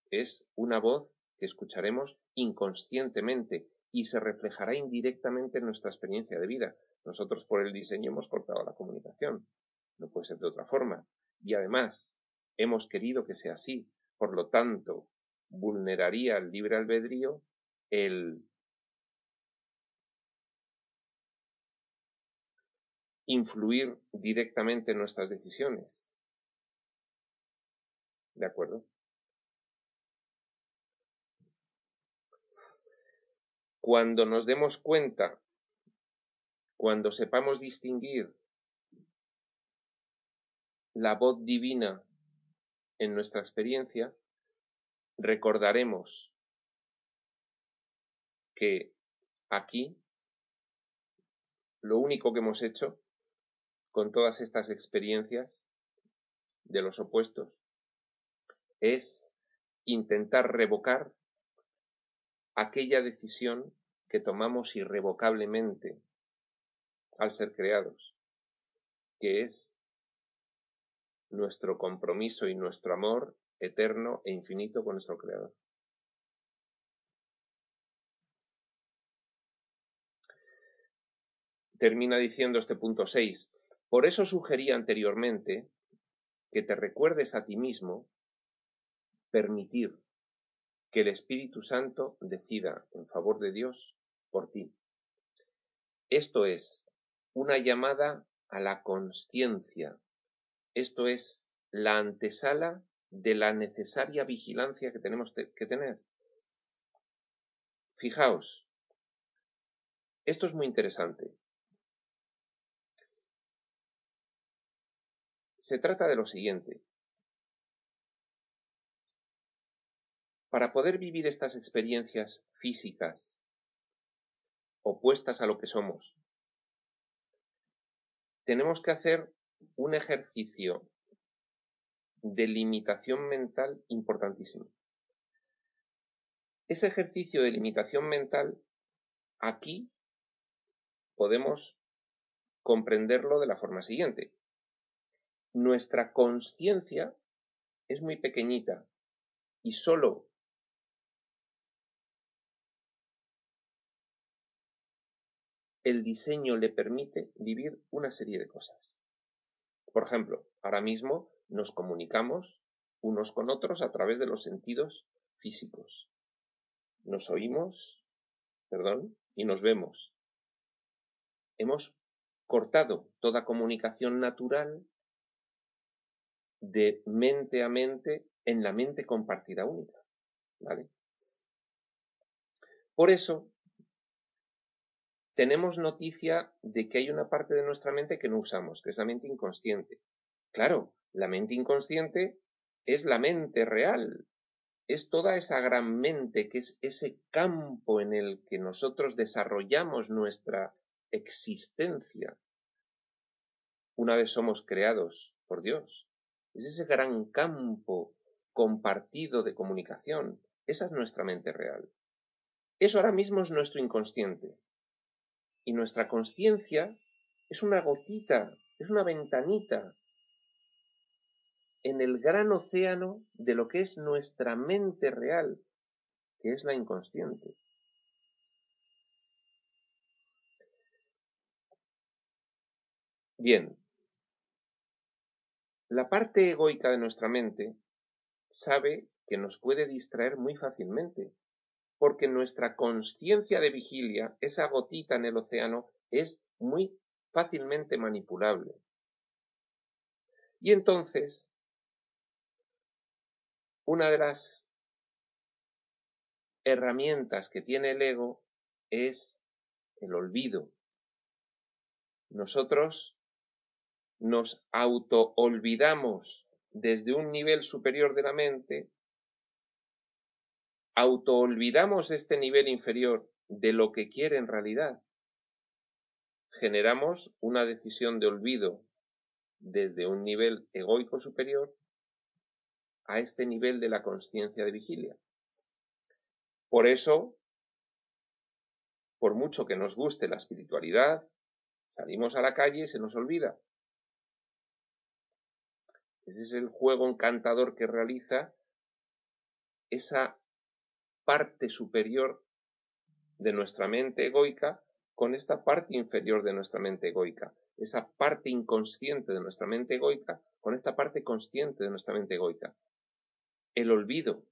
Es una voz que escucharemos inconscientemente y se reflejará indirectamente en nuestra experiencia de vida. Nosotros por el diseño hemos cortado la comunicación. No puede ser de otra forma. Y además, hemos querido que sea así. Por lo tanto, vulneraría el libre albedrío el influir directamente en nuestras decisiones. ¿De acuerdo? Cuando nos demos cuenta, cuando sepamos distinguir la voz divina en nuestra experiencia, recordaremos que aquí lo único que hemos hecho con todas estas experiencias de los opuestos es intentar revocar aquella decisión que tomamos irrevocablemente al ser creados, que es nuestro compromiso y nuestro amor eterno e infinito con nuestro Creador. Termina diciendo este punto 6. Por eso sugerí anteriormente que te recuerdes a ti mismo permitir que el Espíritu Santo decida en favor de Dios por ti. Esto es una llamada a la consciencia. Esto es la antesala de la necesaria vigilancia que tenemos que tener. Fijaos, Esto es muy interesante. Se trata de lo siguiente. Para poder vivir estas experiencias físicas opuestas a lo que somos, tenemos que hacer un ejercicio de limitación mental importantísimo. Ese ejercicio de limitación mental, aquí podemos comprenderlo de la forma siguiente. Nuestra consciencia es muy pequeñita y solo el diseño le permite vivir una serie de cosas. Por ejemplo, ahora mismo nos comunicamos unos con otros a través de los sentidos físicos. Nos oímos, y nos vemos. Hemos cortado toda comunicación natural de mente a mente en la mente compartida única, ¿vale? Por eso, tenemos noticia de que hay una parte de nuestra mente que no usamos, que es la mente inconsciente. Claro, la mente inconsciente es la mente real, es toda esa gran mente, que es ese campo en el que nosotros desarrollamos nuestra existencia una vez somos creados por Dios. Es ese gran campo compartido de comunicación. Esa es nuestra mente real. Eso ahora mismo es nuestro inconsciente. Y nuestra consciencia es una gotita, es una ventanita en el gran océano de lo que es nuestra mente real, que es la inconsciente. Bien, la parte egoica de nuestra mente sabe que nos puede distraer muy fácilmente, porque nuestra consciencia de vigilia, esa gotita en el océano, es muy fácilmente manipulable. Y entonces, una de las herramientas que tiene el ego es el olvido. Nosotros nos auto-olvidamos desde un nivel superior de la mente, auto-olvidamos este nivel inferior de lo que quiere en realidad. Generamos una decisión de olvido desde un nivel egoico superior a este nivel de la consciencia de vigilia. Por eso, por mucho que nos guste la espiritualidad, salimos a la calle y se nos olvida. Ese es el juego encantador que realiza esa parte superior de nuestra mente egoica con esta parte inferior de nuestra mente egoica. Esa parte inconsciente de nuestra mente egoica con esta parte consciente de nuestra mente egoica. El olvido.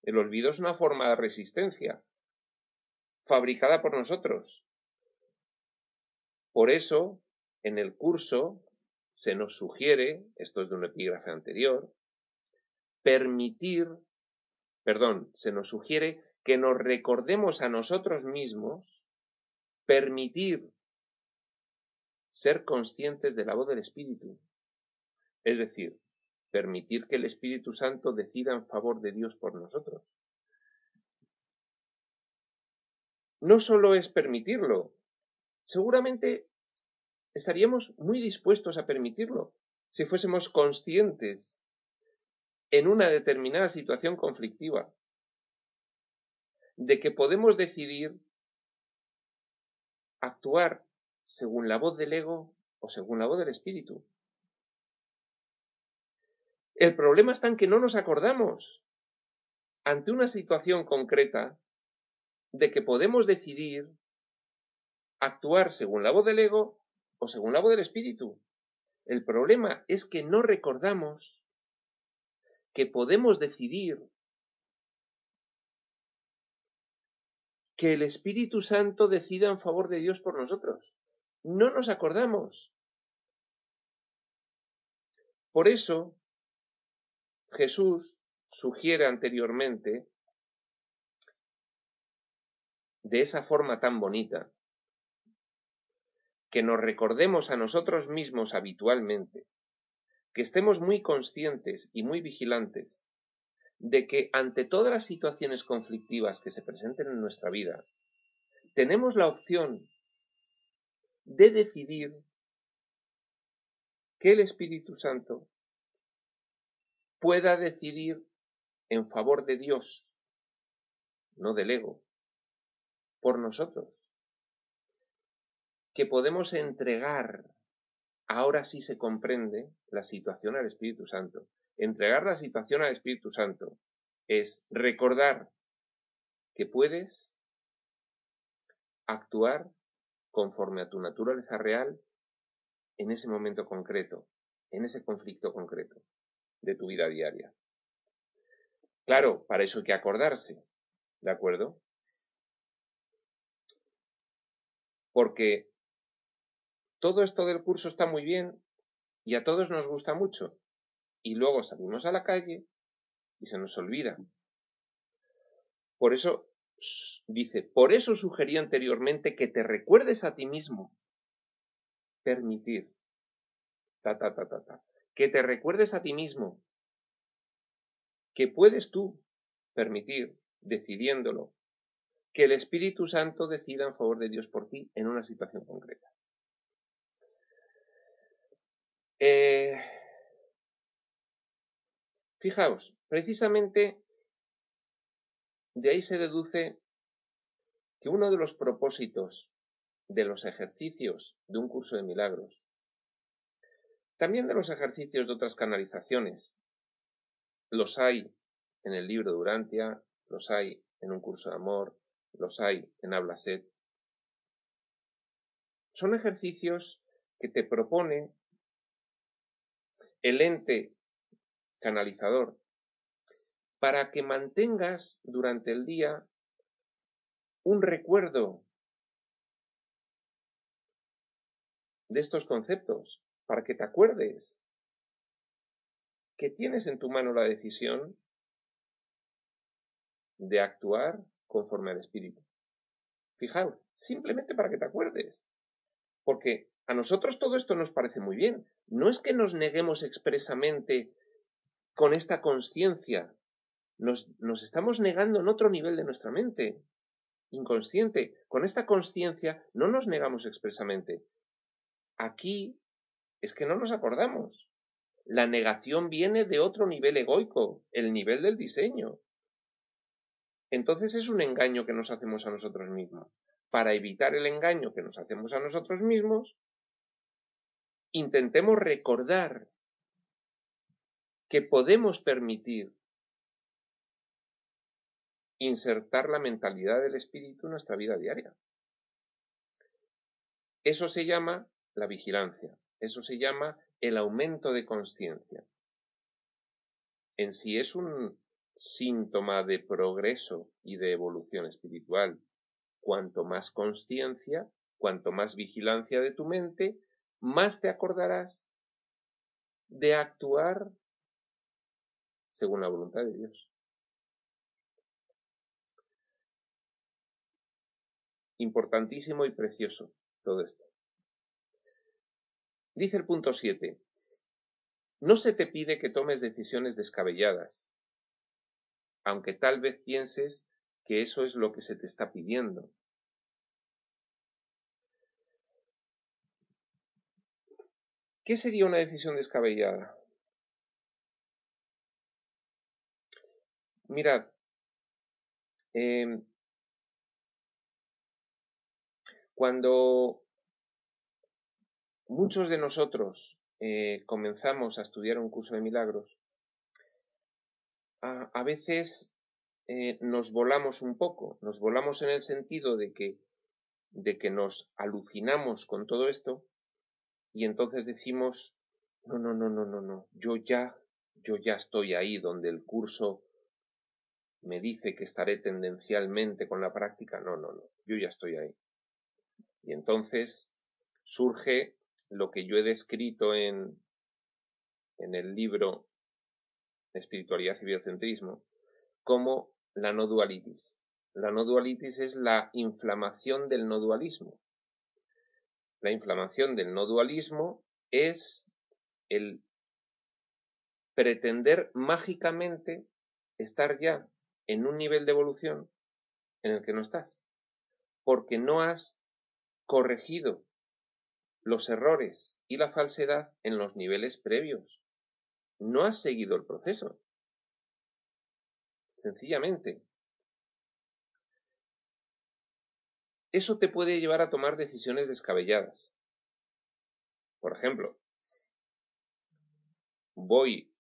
El olvido es una forma de resistencia fabricada por nosotros. Por eso, en el curso se nos sugiere, esto es de un epígrafe anterior, se nos sugiere que nos recordemos a nosotros mismos, permitir ser conscientes de la voz del Espíritu. Es decir, permitir que el Espíritu Santo decida en favor de Dios por nosotros. No solo es permitirlo, seguramente estaríamos muy dispuestos a permitirlo si fuésemos conscientes en una determinada situación conflictiva de que podemos decidir actuar según la voz del ego o según la voz del espíritu. El problema está en que no nos acordamos ante una situación concreta de que podemos decidir actuar según la voz del ego o según la voz del espíritu. El problema es que no recordamos que podemos decidir que el Espíritu Santo decida en favor de Dios por nosotros. No nos acordamos. Por eso, Jesús sugiere anteriormente de esa forma tan bonita, que nos recordemos a nosotros mismos habitualmente, que estemos muy conscientes y muy vigilantes de que ante todas las situaciones conflictivas que se presenten en nuestra vida, tenemos la opción de decidir que el Espíritu Santo pueda decidir en favor de Dios, no del ego, por nosotros. Que podemos entregar, ahora sí se comprende, la situación al Espíritu Santo. Entregar la situación al Espíritu Santo es recordar que puedes actuar conforme a tu naturaleza real en ese momento concreto, en ese conflicto concreto de tu vida diaria. Claro, para eso hay que acordarse, ¿de acuerdo? Porque todo esto del curso está muy bien y a todos nos gusta mucho. Y luego salimos a la calle y se nos olvida. Por eso dice, por eso sugerí anteriormente que te recuerdes a ti mismo. Permitir. Que te recuerdes a ti mismo que puedes tú permitir, decidiéndolo, que el Espíritu Santo decida en favor de Dios por ti en una situación concreta. Fijaos, precisamente de ahí se deduce que uno de los propósitos de los ejercicios de un curso de milagros, también de los ejercicios de otras canalizaciones, los hay en el libro de Urantia, los hay en un curso de amor, los hay en Habla Set. Son ejercicios que te propone el ente canalizador para que mantengas durante el día un recuerdo de estos conceptos, para que te acuerdes que tienes en tu mano la decisión de actuar conforme al Espíritu. Fijaos, simplemente para que te acuerdes, porque a nosotros todo esto nos parece muy bien. No es que nos neguemos expresamente con esta consciencia, nos estamos negando en otro nivel de nuestra mente, inconsciente. Con esta consciencia no nos negamos expresamente. Aquí es que no nos acordamos. La negación viene de otro nivel egoico, el nivel del diseño. Entonces es un engaño que nos hacemos a nosotros mismos. Para evitar el engaño que nos hacemos a nosotros mismos, intentemos recordar que podemos permitir insertar la mentalidad del espíritu en nuestra vida diaria. Eso se llama la vigilancia, eso se llama el aumento de consciencia. En sí es un síntoma de progreso y de evolución espiritual. Cuanto más consciencia, cuanto más vigilancia de tu mente, más te acordarás de actuar según la voluntad de Dios. Importantísimo y precioso todo esto. Dice el punto 7. No se te pide que tomes decisiones descabelladas, aunque tal vez pienses que eso es lo que se te está pidiendo. ¿Qué sería una decisión descabellada? Mirad, cuando muchos de nosotros comenzamos a estudiar un curso de milagros, a veces nos volamos un poco, nos volamos en el sentido de que nos alucinamos con todo esto y entonces decimos, no, yo ya estoy ahí donde el curso me dice que estaré tendencialmente con la práctica, no, yo ya estoy ahí. Y entonces surge lo que yo he descrito en el libro Espiritualidad y Biocentrismo como la no dualitis. La no dualitis es la inflamación del no dualismo. La inflamación del no dualismo es el pretender mágicamente estar ya en un nivel de evolución en el que no estás, porque no has corregido los errores y la falsedad en los niveles previos. No has seguido el proceso. Sencillamente. Eso te puede llevar a tomar decisiones descabelladas. Por ejemplo, voy,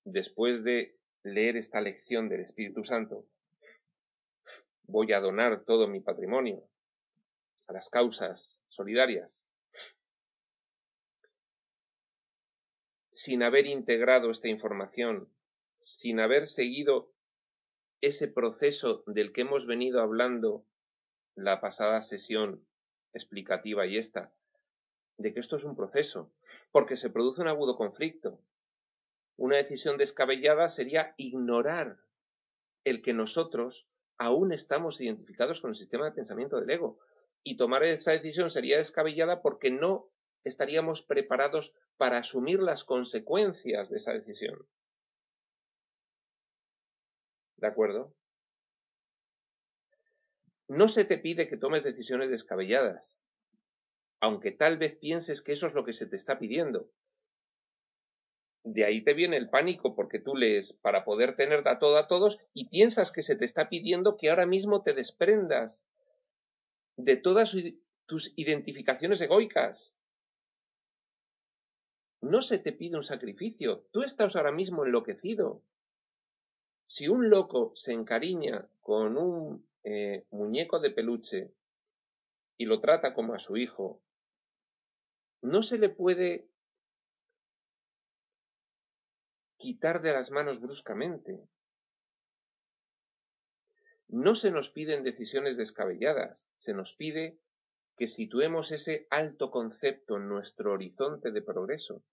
después de leer esta lección del Espíritu Santo, voy a donar todo mi patrimonio a las causas solidarias, sin haber integrado esta información, sin haber seguido ese proceso del que hemos venido hablando la pasada sesión explicativa y esta, de que esto es un proceso, porque se produce un agudo conflicto. Una decisión descabellada sería ignorar el que nosotros aún estamos identificados con el sistema de pensamiento del ego. Y tomar esa decisión sería descabellada porque no estaríamos preparados para asumir las consecuencias de esa decisión. ¿De acuerdo? No se te pide que tomes decisiones descabelladas, aunque tal vez pienses que eso es lo que se te está pidiendo. De ahí te viene el pánico, porque tú lees para poder tener a todo a todos y piensas que se te está pidiendo que ahora mismo te desprendas de todas tus identificaciones egoicas. No se te pide un sacrificio, tú estás ahora mismo enloquecido. Si un loco se encariña con un muñeco de peluche y lo trata como a su hijo, no se le puede quitar de las manos bruscamente. No se nos piden decisiones descabelladas, se nos pide que situemos ese alto concepto en nuestro horizonte de progreso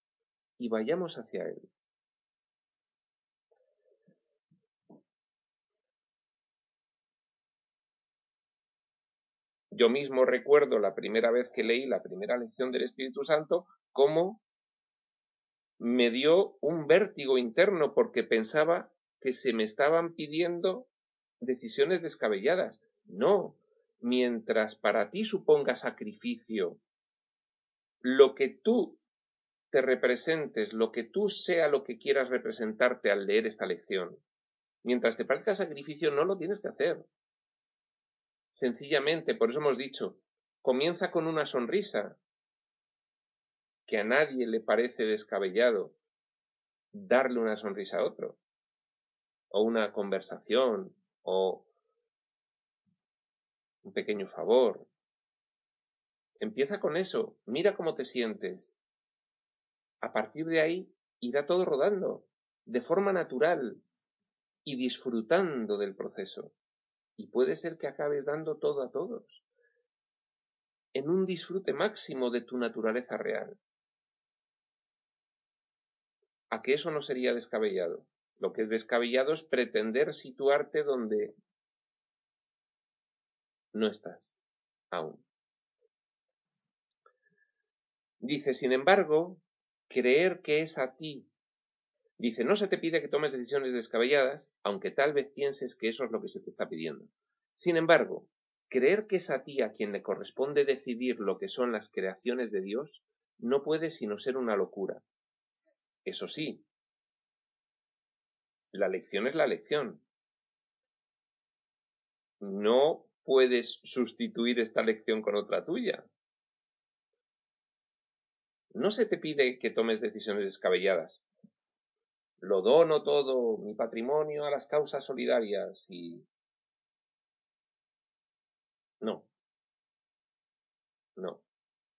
y vayamos hacia él. Yo mismo recuerdo la primera vez que leí la primera lección del Espíritu Santo, cómo me dio un vértigo interno porque pensaba que se me estaban pidiendo decisiones descabelladas. No, mientras para ti suponga sacrificio, lo que tú te representes, lo que tú sea lo que quieras representarte al leer esta lección, mientras te parezca sacrificio, no lo tienes que hacer. Sencillamente, por eso hemos dicho, comienza con una sonrisa, que a nadie le parece descabellado darle una sonrisa a otro, o una conversación, o un pequeño favor. Empieza con eso, mira cómo te sientes. A partir de ahí irá todo rodando, de forma natural, y disfrutando del proceso. Y puede ser que acabes dando todo a todos, en un disfrute máximo de tu naturaleza real. ¿A que eso no sería descabellado? Lo que es descabellado es pretender situarte donde no estás aún. Dice, sin embargo, creer que es a ti. Dice, no se te pide que tomes decisiones descabelladas, aunque tal vez pienses que eso es lo que se te está pidiendo. Sin embargo, creer que es a ti a quien le corresponde decidir lo que son las creaciones de Dios no puede sino ser una locura. Eso sí, la lección es la lección. No puedes sustituir esta lección con otra tuya. No se te pide que tomes decisiones descabelladas. Lo dono todo, mi patrimonio, a las causas solidarias y... No.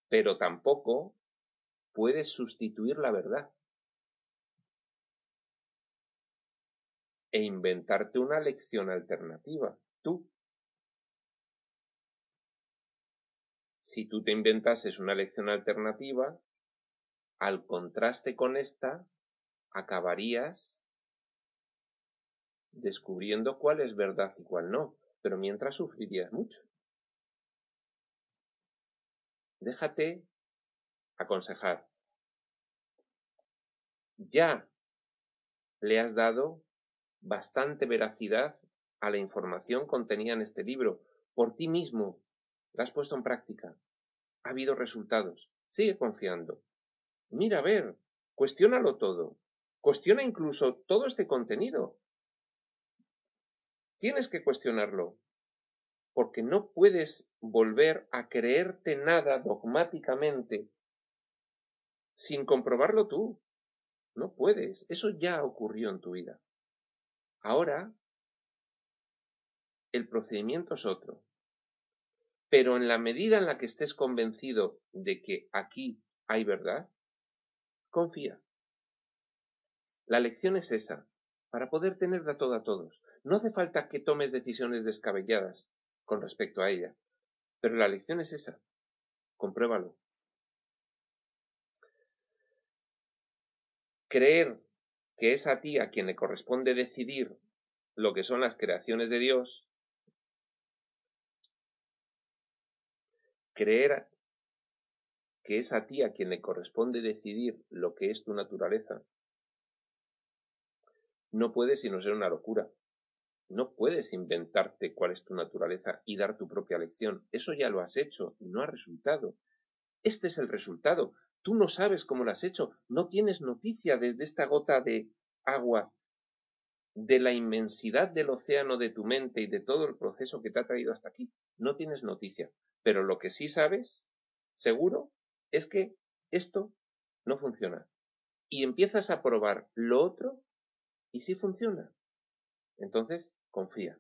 Pero tampoco puedes sustituir la verdad e inventarte una lección alternativa. Tú. Si tú te inventases una lección alternativa, al contraste con esta, acabarías descubriendo cuál es verdad y cuál no. pero mientras sufrirías mucho. Déjate aconsejar. Ya le has dado bastante veracidad a la información contenida en este libro. Por ti mismo la has puesto en práctica. Ha habido resultados. Sigue confiando. Mira, a ver, cuestiónalo todo. Cuestiona incluso todo este contenido. Tienes que cuestionarlo, porque no puedes volver a creerte nada dogmáticamente sin comprobarlo tú. No puedes. Eso ya ocurrió en tu vida. Ahora, el procedimiento es otro. Pero en la medida en la que estés convencido de que aquí hay verdad, confía. La lección es esa, para poder tenerla toda a todos. No hace falta que tomes decisiones descabelladas con respecto a ella, pero la lección es esa. Compruébalo. Creer que es a ti a quien le corresponde decidir lo que son las creaciones de Dios, creer que es a ti a quien le corresponde decidir lo que es tu naturaleza, no puede sino ser una locura. No puedes inventarte cuál es tu naturaleza y dar tu propia lección. Eso ya lo has hecho y no ha resultado. Este es el resultado. Tú no sabes cómo lo has hecho. No tienes noticia desde esta gota de agua de la inmensidad del océano de tu mente y de todo el proceso que te ha traído hasta aquí. No tienes noticia. Pero lo que sí sabes, seguro, es que esto no funciona. Y empiezas a probar lo otro y sí funciona. Entonces, confía.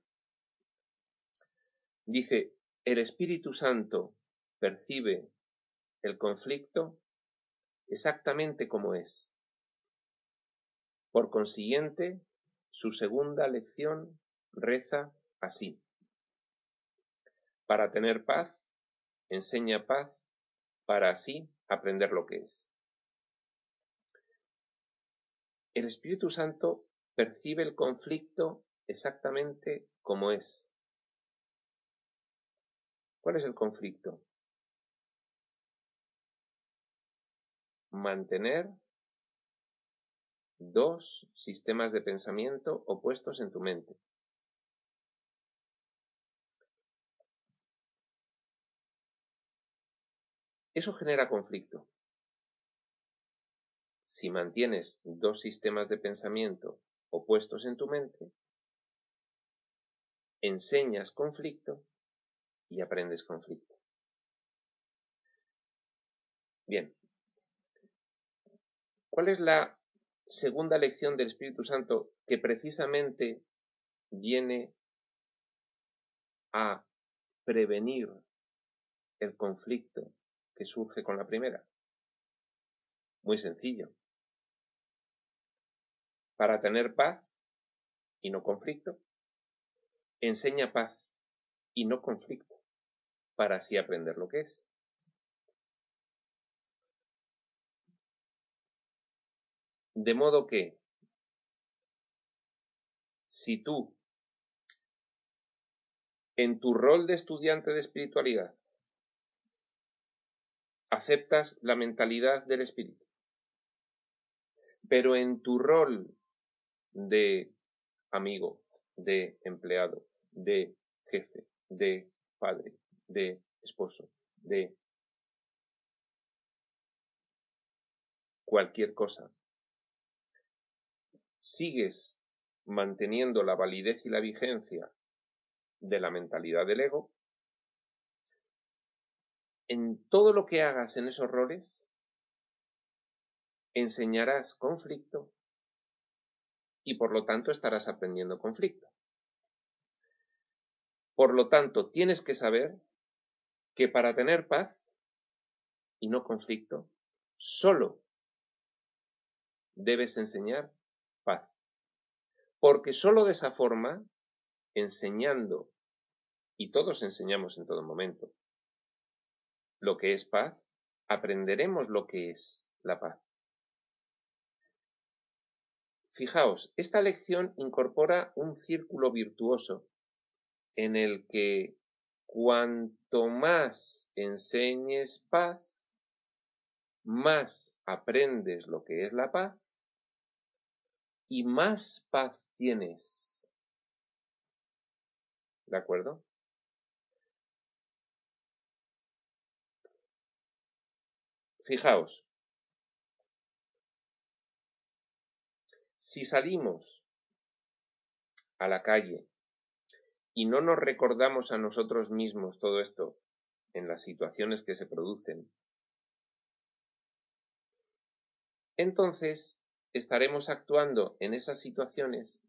Dice, el Espíritu Santo percibe el conflicto exactamente como es. Por consiguiente, su segunda lección reza así. Para tener paz, enseña paz, para así aprender lo que es. El Espíritu Santo percibe el conflicto exactamente como es. ¿Cuál es el conflicto? Mantener dos sistemas de pensamiento opuestos en tu mente. Eso genera conflicto. Si mantienes dos sistemas de pensamiento opuestos en tu mente, enseñas conflicto y aprendes conflicto. Bien. ¿Cuál es la segunda lección del Espíritu Santo que precisamente viene a prevenir el conflicto que surge con la primera? Muy sencillo. Para tener paz y no conflicto, enseña paz y no conflicto, para así aprender lo que es. De modo que, si tú, en tu rol de estudiante de espiritualidad, aceptas la mentalidad del espíritu, pero en tu rol de amigo, de empleado, de jefe, de padre, de esposo, de cualquier cosa, sigues manteniendo la validez y la vigencia de la mentalidad del ego, en todo lo que hagas en esos roles, enseñarás conflicto y por lo tanto estarás aprendiendo conflicto. Por lo tanto, tienes que saber que para tener paz y no conflicto, solo debes enseñar paz. Porque solo de esa forma, enseñando, y todos enseñamos en todo momento, lo que es paz, aprenderemos lo que es la paz. Fijaos, esta lección incorpora un círculo virtuoso en el que cuanto más enseñes paz, más aprendes lo que es la paz y más paz tienes. ¿De acuerdo? Fijaos, si salimos a la calle y no nos recordamos a nosotros mismos todo esto en las situaciones que se producen, entonces estaremos actuando en esas situaciones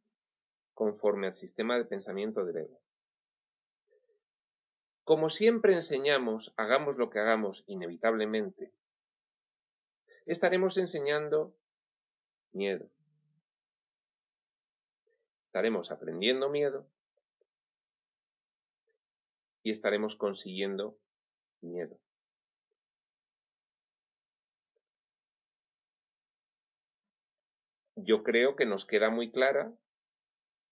conforme al sistema de pensamiento del ego. Como siempre enseñamos, hagamos lo que hagamos inevitablemente, estaremos enseñando miedo. Estaremos aprendiendo miedo y estaremos consiguiendo miedo. Yo creo que nos queda muy clara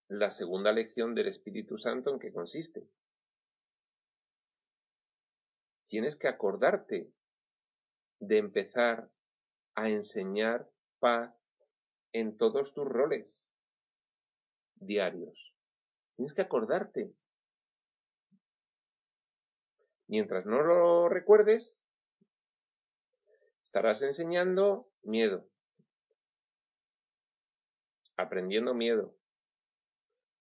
la segunda lección del Espíritu Santo en qué consiste. Tienes que acordarte de empezar a enseñar paz en todos tus roles diarios. Tienes que acordarte. Mientras no lo recuerdes, estarás enseñando miedo, aprendiendo miedo,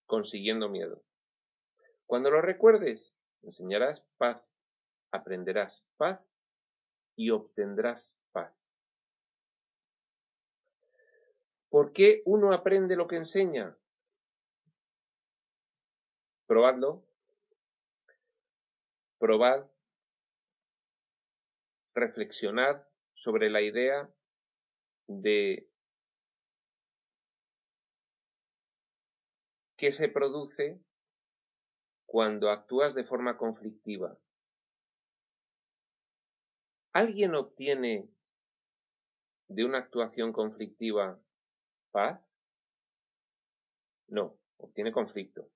consiguiendo miedo. Cuando lo recuerdes, enseñarás paz, aprenderás paz y obtendrás paz. ¿Por qué uno aprende lo que enseña? Probadlo. Probad, reflexionad sobre la idea de qué se produce cuando actúas de forma conflictiva. ¿Alguien obtiene de una actuación conflictiva paz? No, obtiene conflicto.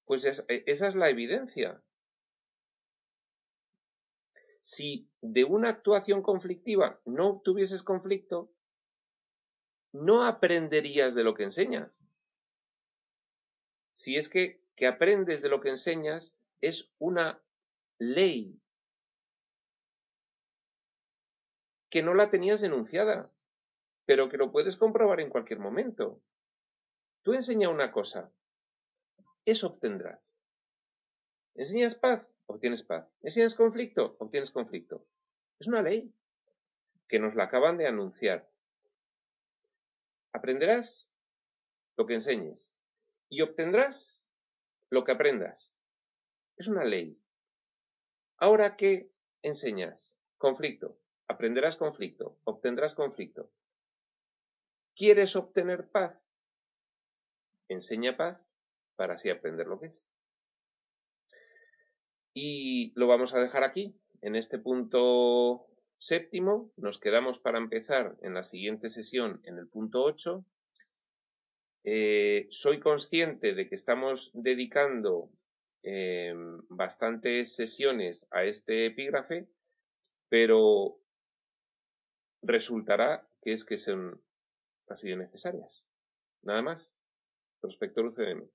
Pues esa es la evidencia. Si de una actuación conflictiva no obtuvieses conflicto, no aprenderías de lo que enseñas. Si es que aprendes de lo que enseñas, es una ley que no la tenías enunciada, pero que lo puedes comprobar en cualquier momento. Tú enseña una cosa, eso obtendrás. ¿Enseñas paz? Obtienes paz. ¿Enseñas conflicto? Obtienes conflicto. Es una ley que nos la acaban de anunciar. Aprenderás lo que enseñes y obtendrás lo que aprendas. Es una ley. Ahora, ¿qué enseñas? Conflicto. Aprenderás conflicto. Obtendrás conflicto. ¿Quieres obtener paz? Enseña paz para así aprender lo que es. Y lo vamos a dejar aquí, en este punto séptimo. Nos quedamos para empezar en la siguiente sesión en el punto 8. Soy consciente de que estamos dedicando bastantes sesiones a este epígrafe, pero resultará que son así de necesarias. Nada más. Prospector UCM.